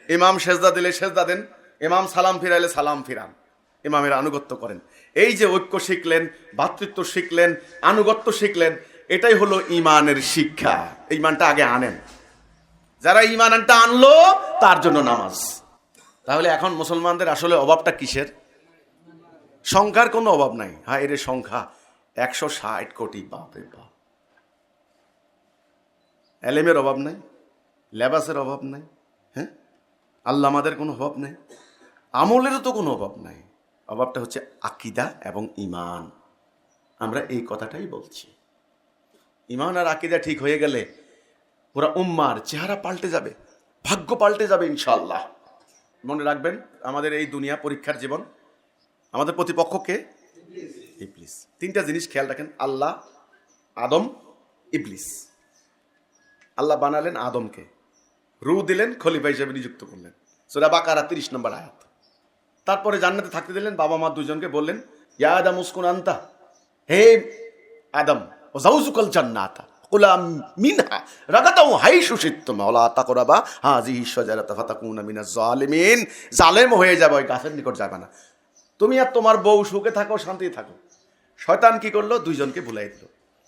ইমাম সেজদা দিলে সেজদা দেন, ইমাম সালাম ফিরাইলে সালাম ফিরান, ইমামের আনুগত্য করেন। এই যে ঐক্য শিখলেন, ভ্রাতৃত্ব শিখলেন, আনুগত্য শিখলেন, এটাই হলো ঈমানের শিক্ষা। ঈমানটা আগে আনেন। যারা ঈমানটা আনলো তার জন্য নামাজ। তাহলে এখন মুসলমানদের আসলে অভাবটা কিসের? সংখ্যার কোনো অভাব নাই। হ্যাঁ, এর সংখ্যা 160 কোটি। বাপরে বাপ। এলেমের অভাব নাই, লেবাসের অভাব নাই, হ্যাঁ, আল্লাহ আমাদের কোনো অভাব নেই, আমলেরও তো কোনো অভাব নাই। অভাবটা হচ্ছে আকীদা এবং ঈমান। আমরা এই কথাটাই বলছি। ঈমান আর আকীদা ঠিক হয়ে গেলে পুরা উম্মার চেহারা পাল্টে যাবে, ভাগ্য পাল্টে যাবে ইনশাআল্লাহ। মনে রাখবেন, আমাদের এই দুনিয়া পরীক্ষার জীবন, আমাদের প্রতিপক্ষকে ইবলিস। 3টা জিনিস খেয়াল রাখেন, আল্লাহ, আদম, ইবলিস। আল্লাহ বানালেন আদমকে, রু দিলেন, খলিফা হিসেবে নিযুক্ত করলেন, সূরা বাকারা 30 নম্বর আয়াত। তারপরে জান্নাতে থাকতে দিলেন, বাবা মা দুজনকে বললেন ইয়া আদম উসকুন আনতা, হে আদম, ও জাউজুকাল জান্নাতা কুলা মিনহা রাগাতাও হাইসু শিতুম ওয়ালা তাকরাবা হাযিহি শাজারাতা ফাতাকুনা মিনাজ জালিমিন। জালেম হয়ে যাবে, ওই গাছের নিকট যাবে না। তুমি আর তোমার বউ সুখে থাকো, শান্তিতে থাকো। শয়তান কি করলো? দুইজনকে ভুলাই দিল।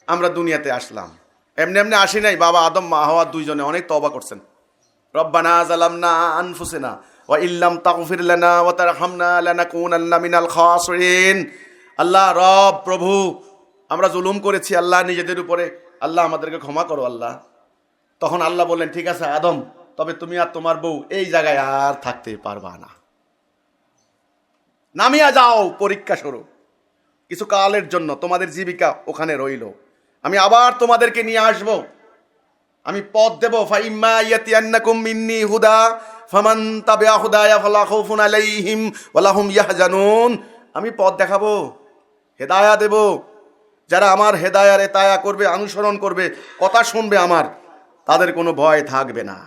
আমরা দুনিয়াতে আসলাম, এমনি এমনি আসি নাই। বাবা আদম মা হাওয়া দুইজনে অনেক তওবা করছেন। রব্বানা যালামনা আনফুসানা ওয়া ইল্লাম তাগফির লানা ওয়া তারহামনা লানাকুনান্না মিনাল খাসিরিন। আল্লাহ রব, প্রভু, আমরা জুলুম করেছি আল্লাহ নিজেদের উপরে, আল্লাহ আমাদেরকে ক্ষমা করো আল্লাহ। তখন আল্লাহ বললেন ঠিক আছে আদম, তবে তুমি আর তোমার বউ এই জায়গায় আর থাকতে পারবা না, নামিয়া যাও, পরীক্ষা শুরু। কিছু কালের জন্য তোমাদের জীবিকা ওখানে রইল, আমি আবার তোমাদেরকে নিয়ে আসব, আমি পথ দেব। ফাইম্মা ইয়াতিয়ান্নাকুম মিন্নি হুদা ফামান তাবিআ হুদায়া ফালা খাউফুন আলাইহিম ওয়ালা হুম ইয়াহজানুন। আমি পথ দেখাবো, হেদায়া দেব। যারা আমার হেদায়ার এতায়া করবে, অনুসরণ করবে, কথা শুনবে আমার, তাদের কোনো ভয় থাকবে না।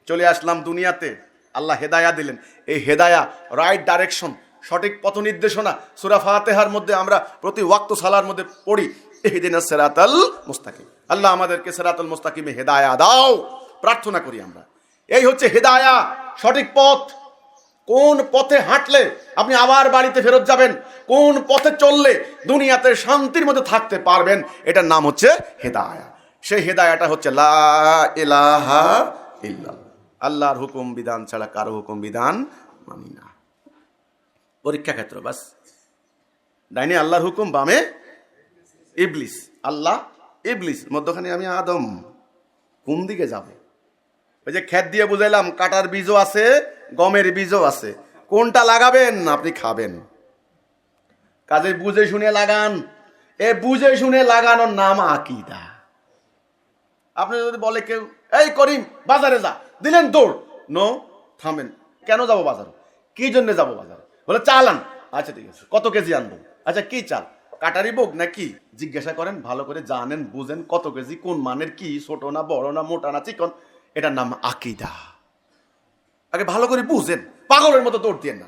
চলে আসলাম দুনিয়াতে, আল্লাহ হেদায়া দিলেন। এই হেদায়া, রাইট ডাইরেকশন, সঠিক পথ নির্দেশনা সূরা ফাতিহার মধ্যে আমরা প্রতি ওয়াক্ত সালার মধ্যে পড়ি, ইহদিনাস সিরাতাল মুস্তাকিম। আল্লাহ আমাদেরকে সিরাতাল মুস্তাকিমে হেদায়া দাও, প্রার্থনা করি আমরা। এই হচ্ছে হেদায়া, সঠিক পথ। কোন পথে হাঁটলে আপনি আবার বাড়িতে ফেরত যাবেন, কোন পথে চললে দুনিয়াতে শান্তির মধ্যে থাকতে পারবেন, এটার নাম হচ্ছে হেদায়া। সেই হেদায়াটা হচ্ছে লা ইলাহা ইল্লাল্লাহ, আল্লাহর হুকুম বিধান ছাড়া কারো হুকুম বিধান মানি না। পরীক্ষা ক্ষেত্র বাস, ডাইনে আল্লাহর হুকুম, বামে ইবলিস, আল্লাহ ইবলিস, মধ্যখানে আমি আদম। কোন দিকে যাব? ওই যে ক্ষেত দিয়ে বুঝাইলাম, কাটার বীজও আছে, গমের বীজও আছে, কোনটা লাগাবেন আপনি খাবেন। কাজে বুঝে শুনে লাগান। এ বুঝে শুনে লাগানোর নাম আকীদা। আপনি যদি বলে কেউ, এই করিম বাজারে যা, দিলেন দৌড়, নো, থামেন, কেন যাব বাজারে, কি জন্য যাব বাজারে? বলে চাল আন। আচ্ছা ঠিক আছে, কত কেজি আনবো? আচ্ছা কি চাল, কাটারি বোক নাকি? জিজ্ঞাসা করেন, ভালো করে জানেন, বুঝেন কত কেজি, কোন মানের, কি ছোট না বড় না মোটা না চিকন, এটার নাম আকীদা। আগে ভালো করে বুঝেন, পাগলের মতো দৌড় দিয়ে না,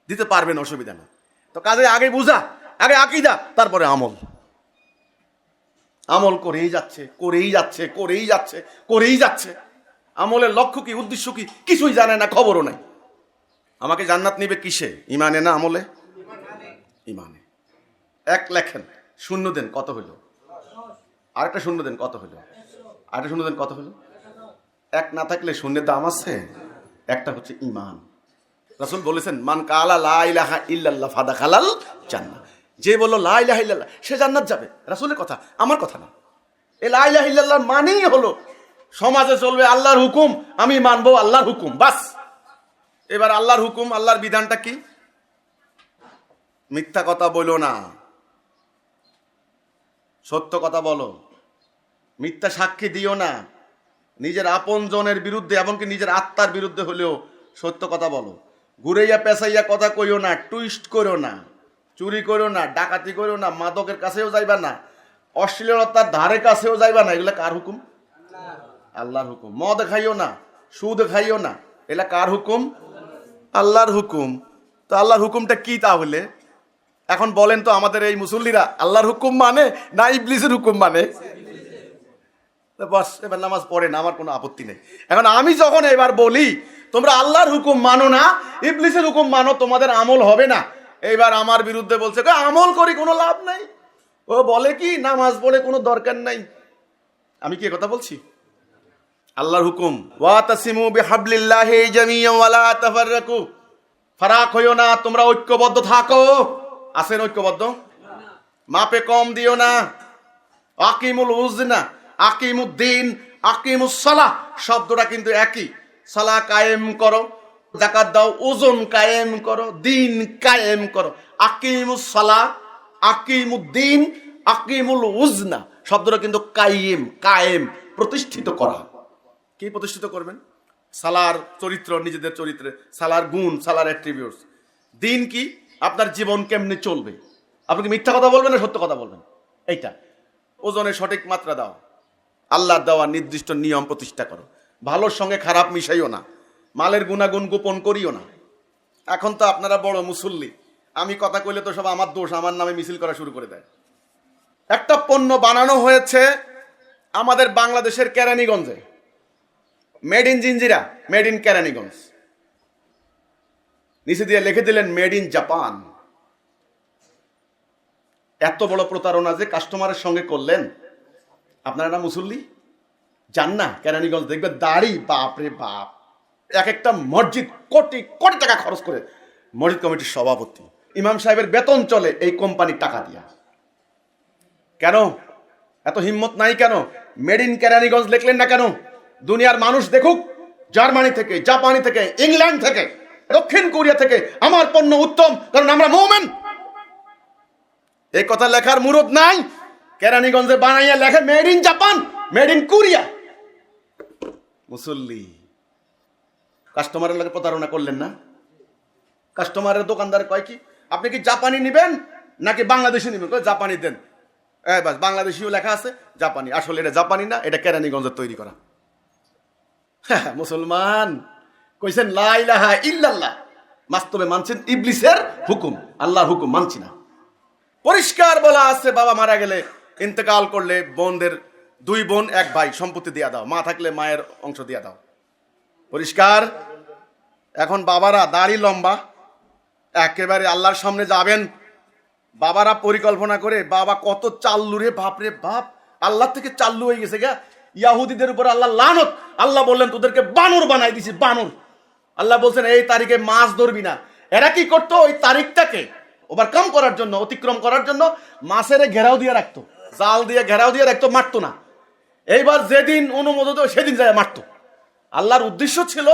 দিতে পারবেন, অসুবিধা না। তো কাজে আগে বুঝা, আগে আকীদা, তারপরে আমল। আমল করেই যাচ্ছে, করেই যাচ্ছে, করেই যাচ্ছে, করেই যাচ্ছে। আমলের লক্ষ্য কি, উদ্দেশ্য কি, কিছুই জানে না, খবরও নাই। আমাকে জান্নাত নিবে কিসে? ইমানে না আমলে? ইমানে। এক লেখেন, শূন্য দেন, কত হইল? আরেকটা শূন্য দেন, কত হইল? আরেকটা শূন্য দেন, কত হইল? এক না থাকলে শূন্যের দাম আছে? একটা হচ্ছে ইমান। রাসূল বলেছেন, মান কালা লা ইলাহা ইল্লাল্লাহ ফাদাখালাল জান্নাহ। যে বলল লা ইলাহা ইল্লাল্লাহ, সে জান্নাত যাবে। রাসূলের কথা, আমার কথা না। এই লা ইলাহা ইল্লাল্লাহ মানেই হলো সমাজে চলবে আল্লাহর হুকুম, আমি মানবো আল্লাহর হুকুম, বাস। এবার আল্লাহর হুকুম, আল্লাহর বিধানটা কি? মিথ্যা কথা বলো না, সত্য কথা বলো, মিথ্যা সাক্ষী দিও না, নিজের আপন জনের বিরুদ্ধে, এমনকি নিজের আত্মার বিরুদ্ধে হলেও সত্য কথা বলো। ঘুরাইয়া পেঁচাইয়া কথা কইও না, টুইস্ট করো না, চুরি করো না, ডাকাতি করো না, মাদকের কাছেও যাইবা না, অশ্লীলতার ধারে কাছেও যাইবা না। এগুলা কার হুকুম? আল্লাহর হুকুম। মদ খাইও না, সুদ খাইও না, এগুলা কার হুকুম? আল্লাহর হুকুম। তো আল্লাহর হুকুমটা কি তাহলে? এখন বলেন তো আমাদের এই মুসল্লিরা আল্লাহর হুকুম মানে না ইবলিসের হুকুম মানে? বস, এবার নামাজ পড়ে না, আমার কোনো আপত্তি নেই। এখন আমি যখন এবার বলি তোমরা আল্লাহর হুকুম মানো না, ইবলিসের হুকুম মানো, তোমাদের আমল হবে না। এইবার আমার বিরুদ্ধে বলছে আমল করি কোনো লাভ নাই, ও বলে কি নামাজ পড়ে কোনো দরকার নাই। আমি কি কথা বলছি? আল্লাহর হুকুম, ওয়াতাসিমু বিহাবলিল্লাহি জামিআন ওয়া লা তাফাররাকু, ফারাক হইও না, তোমরা ঐক্যবদ্ধ থাকো। আছেন ঐক্যবদ্ধ? মাপে কম দিও না। আকিমুল উজনা, আকিমুদ্দিন, আকিমুস সালাহ শব্দটা কিন্তু একই। সালাহ কায়েম করো, যাকাত দাও, ওজন কায়েম করো, দিন কায়েম করো। আকিমুস সালাহ, আকিমুদ্দিন, আকিমুল উজনা শব্দটা কিন্তু কায়েম, কায়েম, প্রতিষ্ঠিত করা। কি প্রতিষ্ঠিত করবেন? সালার চরিত্র, নিজেদের চরিত্রে সালার গুণ, সালার অ্যাট্রিবিউটস। দিন কি? আপনার জীবন কেমনে চলবে, আপনি কি মিথ্যা কথা বলবেন না সত্য কথা বলবেন, এইটা। ওজনের সঠিক মাত্রা দাও, আল্লাহর দেওয়া নির্দিষ্ট নিয়ম প্রতিষ্ঠা করো, ভালোর সঙ্গে খারাপ মিশাইও না, মালের গুণাগুণ গোপন করিও না। এখন তো আপনারা বড় মুসল্লি, আমি কথা কইলে তো সব আমার দোষ, আমার নামে মিছিল করা শুরু করে দেয়। একটা পণ্য বানানো হয়েছে আমাদের বাংলাদেশের কেরানীগঞ্জে, made in Jinjira, made in Keraniganj, নিচে দিয়ে লিখে দিলেন মেড ইন জাপান। এত বড় প্রতারণা যে কাস্টমারের সঙ্গে করলেন। আপনারা না মুসল্লি, যান না কেরানীগঞ্জ, দেখবে দাড়ি, বাপরে বাপ, এক একটা মসজিদ কোটি কোটি টাকা খরচ করে মসজিদ কমিটির সভাপতি, ইমাম সাহেবের বেতন চলে এই কোম্পানির টাকা দিয়া। কেন এত হিম্মত নাই? কেন মেড ইন কেরানীগঞ্জ লিখলেন না কেন? দুনিয়ার মানুষ দেখুক, জার্মানি থেকে, জাপানি থেকে, ইংল্যান্ড থেকে, দক্ষিণ কোরিয়া থেকে আমার পণ্য উত্তম, কারণ আমরা মুমিন। এই কথা লেখার মুরদ নাই। কেরানীগঞ্জে বানাইয়া লেখে made in Japan, made in Korea. মুসল্লি কাস্টমারের লাগে প্রতারণা করলেন না? কাস্টমারের দোকানদার কয় কি, আপনি কি জাপানি নেবেন নাকি বাংলাদেশি নেবেন? জাপানি দেন। বাস, বাংলাদেশিও লেখা আছে, জাপানি। আসলে এটা জাপানি না, এটা কেরানীগঞ্জের তৈরি করা। হ্যাঁ, মুসলমান কইছেন লা ইলাহা ইল্লাল্লাহ, বাস্তবে মানছেন ইবলিসের হুকুম, আল্লাহর হুকুম মানছি না। পরিষ্কার বলা আছে, বাবা মারা গেলে, ইন্তেকাল করলে বোনদের, 2 বোন 1 ভাই সম্পত্তি দিয়া দাও, মা থাকলে মায়ের অংশ দিয়া দাও। পরিষ্কার। এখন বাবারা দাড়ি লম্বা, একেবারে আল্লাহর সামনে যাবেন, বাবারা পরিকল্পনা করে, বাবা কত চাল্লু রে, বাপরে বাপ, আল্লাহ থেকে চাল্লু হয়ে গেছে গা। ইয়াহুদিদের উপর আল্লাহ লানত, আল্লাহ বললেন তোদেরকে বানর বানাই দিছি, বানর। আল্লাহ বলছেন এই তারিখে মাছ ধরবি না। এরা কি করতো, ওই তারিখটাকে ওভারকাম করার জন্য, অতিক্রম করার জন্য মাছের ঘেরাও দিয়ে রাখতো, জাল দিয়ে ঘেরাও দিয়ে রাখতো, মারতো না। এইবার যেদিন অনুমোদিত সেদিন যায় মারতো। আল্লাহর উদ্দেশ্য ছিল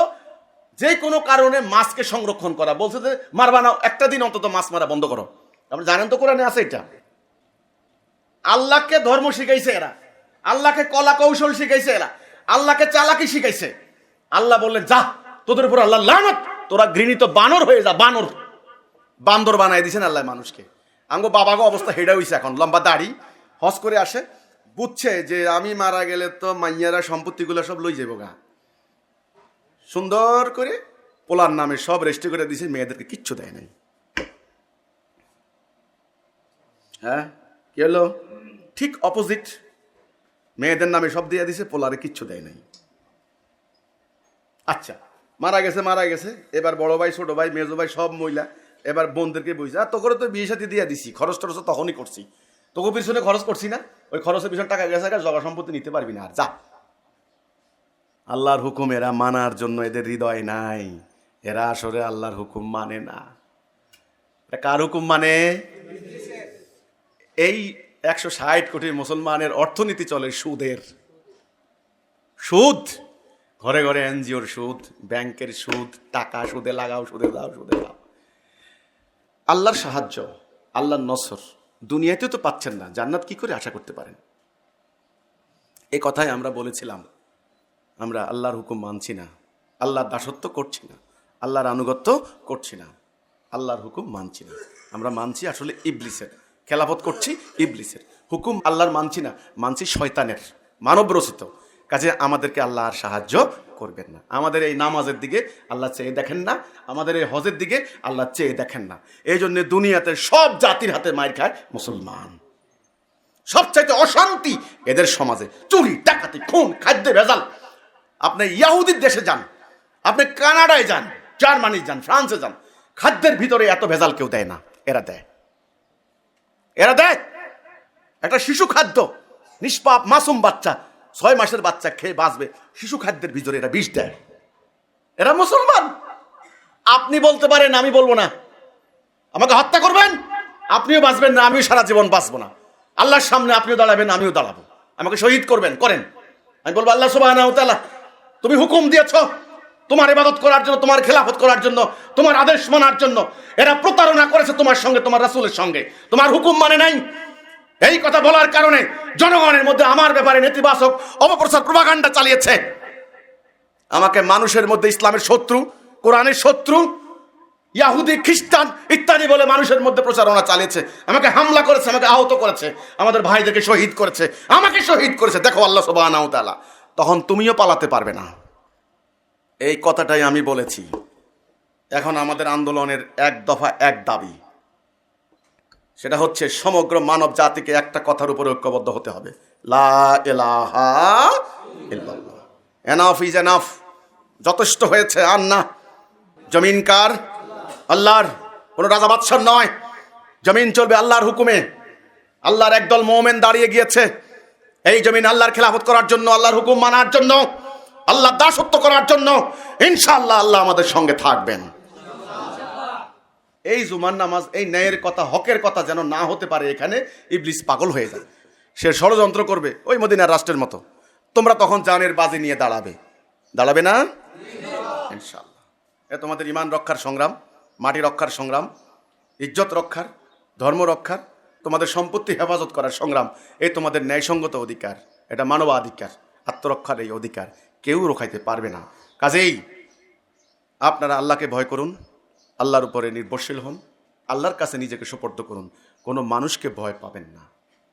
যে কোনো কারণে মাছকে সংরক্ষণ করা। বলছে যে মারবা না, একটা দিন অন্তত মাছ মারা বন্ধ করো। আপনি জানেন তো কোরআনে আছে এটা। আল্লাহকে ধর্ম শিখাইছে এরা, আল্লাহকে কলা কৌশল শিখাইছে এরা, আল্লাহকে চালাকি শিখাইছে। আল্লাহ বললেন যা, তোদের উপর আল্লাহ লানত, তোরা ঘৃণিত বানর হয়ে যা, বানর। বান্দর বানাই দিয়েছেন আল্লাহ মানুষকে। আঙ্গো বাবাগো অবস্থা হেডা হইছে, এখন লম্বা দাড়ি, হজ করে আসে, বুঝছে যে আমি মারা গেলে তো মাইয়ারা সম্পত্তিগুলো সব লই যাবো গা। সুন্দর করে পোলার নামে সব রেজিস্ট্রি করে দিয়েছে, মেয়েদেরকে কিচ্ছু দেয় নাই। হ্যাঁ, কি হলো? ঠিক অপোজিট, মেয়েদের নামে সব দিয়ে দিছে, পোলারে কিচ্ছু দেয় নাই। আচ্ছা, মারা গেছে মারা গেছে, এবার বড় ভাই ছোট ভাই মেজো ভাই সব মহিলা এবার বোনদেরকে বুঝছে, আর তোকে তো বিয়ে সাথে দিয়ে দিছি, খরচ টরচ তখনই করছি, তোকে পিছনে খরচ করছি না, ওই খরচের পিছনে টাকা গেছে, জগা সম্পত্তি নিতে পারবি না, আর যা। আল্লাহর হুকুম এরা মানার জন্য এদের হৃদয় নাই, এরা আসলে আল্লাহর হুকুম মানে না। কার হুকুম মানে? এই 160 কোটি মুসলমানের অর্থনীতি চলে সুদের। সুদ, ঘরে ঘরে এনজিওর সুদ, ব্যাংকের সুদ, টাকা সুদে লাগাও, সুদে দাও, সুদে দাও। আল্লাহর সাহায্য, আল্লাহর নসর দুনিয়াতেও তো পাচ্ছেন না, জান্নাত কি করে আশা করতে পারেন? এই কথাই আমরা বলেছিলাম, আমরা আল্লাহর হুকুম মানছি না, আল্লাহর দাসত্ব করছি না, আল্লাহর আনুগত্য করছি না, আল্লাহর হুকুম মানছি না। আমরা মানছি আসলে ইবলিসের, খেলাফত করছি ইবলিসের হুকুম। আল্লাহর মানছি না, মানছি শয়তানের, মানব রচিত। কাজে আমাদেরকে আল্লাহ আর সাহায্য করবেন না। আমাদের এই নামাজের দিকে আল্লাহ চেয়ে দেখেন না, আমাদের এই হজের দিকে আল্লাহ চেয়ে দেখেন না। এই জন্য দুনিয়াতে সব জাতির হাতে মার খায় মুসলমান। সবচাইতে অশান্তি এদের সমাজে, চুরি ডাকাতি খুন খাদ্যে ভেজাল। আপনি ইয়াহুদির দেশে যান, আপনি কানাডায় যান, জার্মানি যান, ফ্রান্সে যান, খাদ্যের ভিতরে এত ভেজাল কেউ দেয় না, এরা দেয়। এরা দেয় একটা শিশু খাদ্য, নিষ্পাপ মাসুম বাচ্চা, 6 মাসের বাচ্চা খেয়ে বাঁচবে, শিশু খাদ্যের ভিতরে এরা বিষ দেয়। এরা মুসলমান। আপনি বলতে পারেন আমি বলবো না, আমাকে হত্যা করবেন, আপনিও বাঁচবেন না, আমিও সারা জীবন বাঁচবো না। আল্লাহর সামনে আপনিও দাঁড়াবেন, আমিও দাঁড়াবো, আমাকে শহীদ করবেন, করেন। আমি বলবো আল্লাহ সুবহানাহু ওয়া তাআলা তুমি হুকুম দিয়েছ তোমার ইবাদত করার জন্য, তোমার খেলাফত করার জন্য, তোমার আদেশ মানার জন্য। এরা প্রতারণা করেছে তোমার সঙ্গে, তোমার রাসূলের সঙ্গে, তোমার হুকুম মানে নাই। এই কথা বলার কারণে জনগণের মধ্যে আমার ব্যাপারে নেতিবাচক অপপ্রচার, প্রপাগান্ডা চালিয়েছে। আমাকে মানুষের মধ্যে ইসলামের শত্রু, কোরআনের শত্রু, ইয়াহুদি খ্রিস্টান ইত্যাদি বলে মানুষের মধ্যে প্রচারণা চালিয়েছে। আমাকে হামলা করেছে, আমাকে আহত করেছে, আমাদের ভাইদেরকে শহীদ করেছে, আমাকে শহীদ করেছে। দেখো আল্লাহ সুবহানাহু ওয়া তাআলা, তখন তুমিও পালাতে পারবে না। এই কথাটাই আমি বলেছি। এখন আমাদের আন্দোলনের এক দফা এক দাবি, সেটা হচ্ছে সমগ্র মানব জাতিকে একটা কথার উপরে ঐক্যবদ্ধ হতে হবে, লা ইলাহা ইল্লাল্লাহ। এনাফ ইজ এনাফ, যথেষ্ট হয়েছে, আর না। জমিন কার? আল্লাহর, কোনো রাজা বাদশার নয়। জমিন চলবে আল্লাহর হুকুমে। আল্লাহর একদল মুমিন দাঁড়িয়ে গিয়েছে এই জমিন আল্লাহর খেলাফত করার জন্য, আল্লাহর হুকুম মানার জন্য, আল্লাহর দাসত্ব করার জন্য। ইনশাআল্লাহ আল্লাহ আমাদের সঙ্গে থাকবেন। এই জুমার নামাজ, এই ন্যায়ের কথা, হকের কথা যেন না হতে পারে, এখানে ইবলিস পাগল হয়ে যায়। সে ষড়যন্ত্র করবে ওই মদিনার রাষ্ট্রের মতো। তোমরা তখন জানের বাজি নিয়ে দাঁড়াবে, দাঁড়াবে না? ইনশাআল্লাহ। এ তোমাদের ঈমান রক্ষার সংগ্রাম, মাটি রক্ষার সংগ্রাম, ইজ্জত রক্ষার, ধর্ম রক্ষার, তোমাদের সম্পত্তি হেফাজত করার সংগ্রাম। এই তোমাদের ন্যায়সঙ্গত অধিকার, এটা মানবাধিকার, আত্মরক্ষার এই অধিকার কেউ রক্ষাইতে পারবে না। কাজেই আপনারা আল্লাহকে ভয় করুন, আল্লাহর উপরে নির্ভরশীল হন, আল্লাহর কাছে নিজেকে সোপর্দ করুন, কোনো মানুষকে ভয় পাবেন না।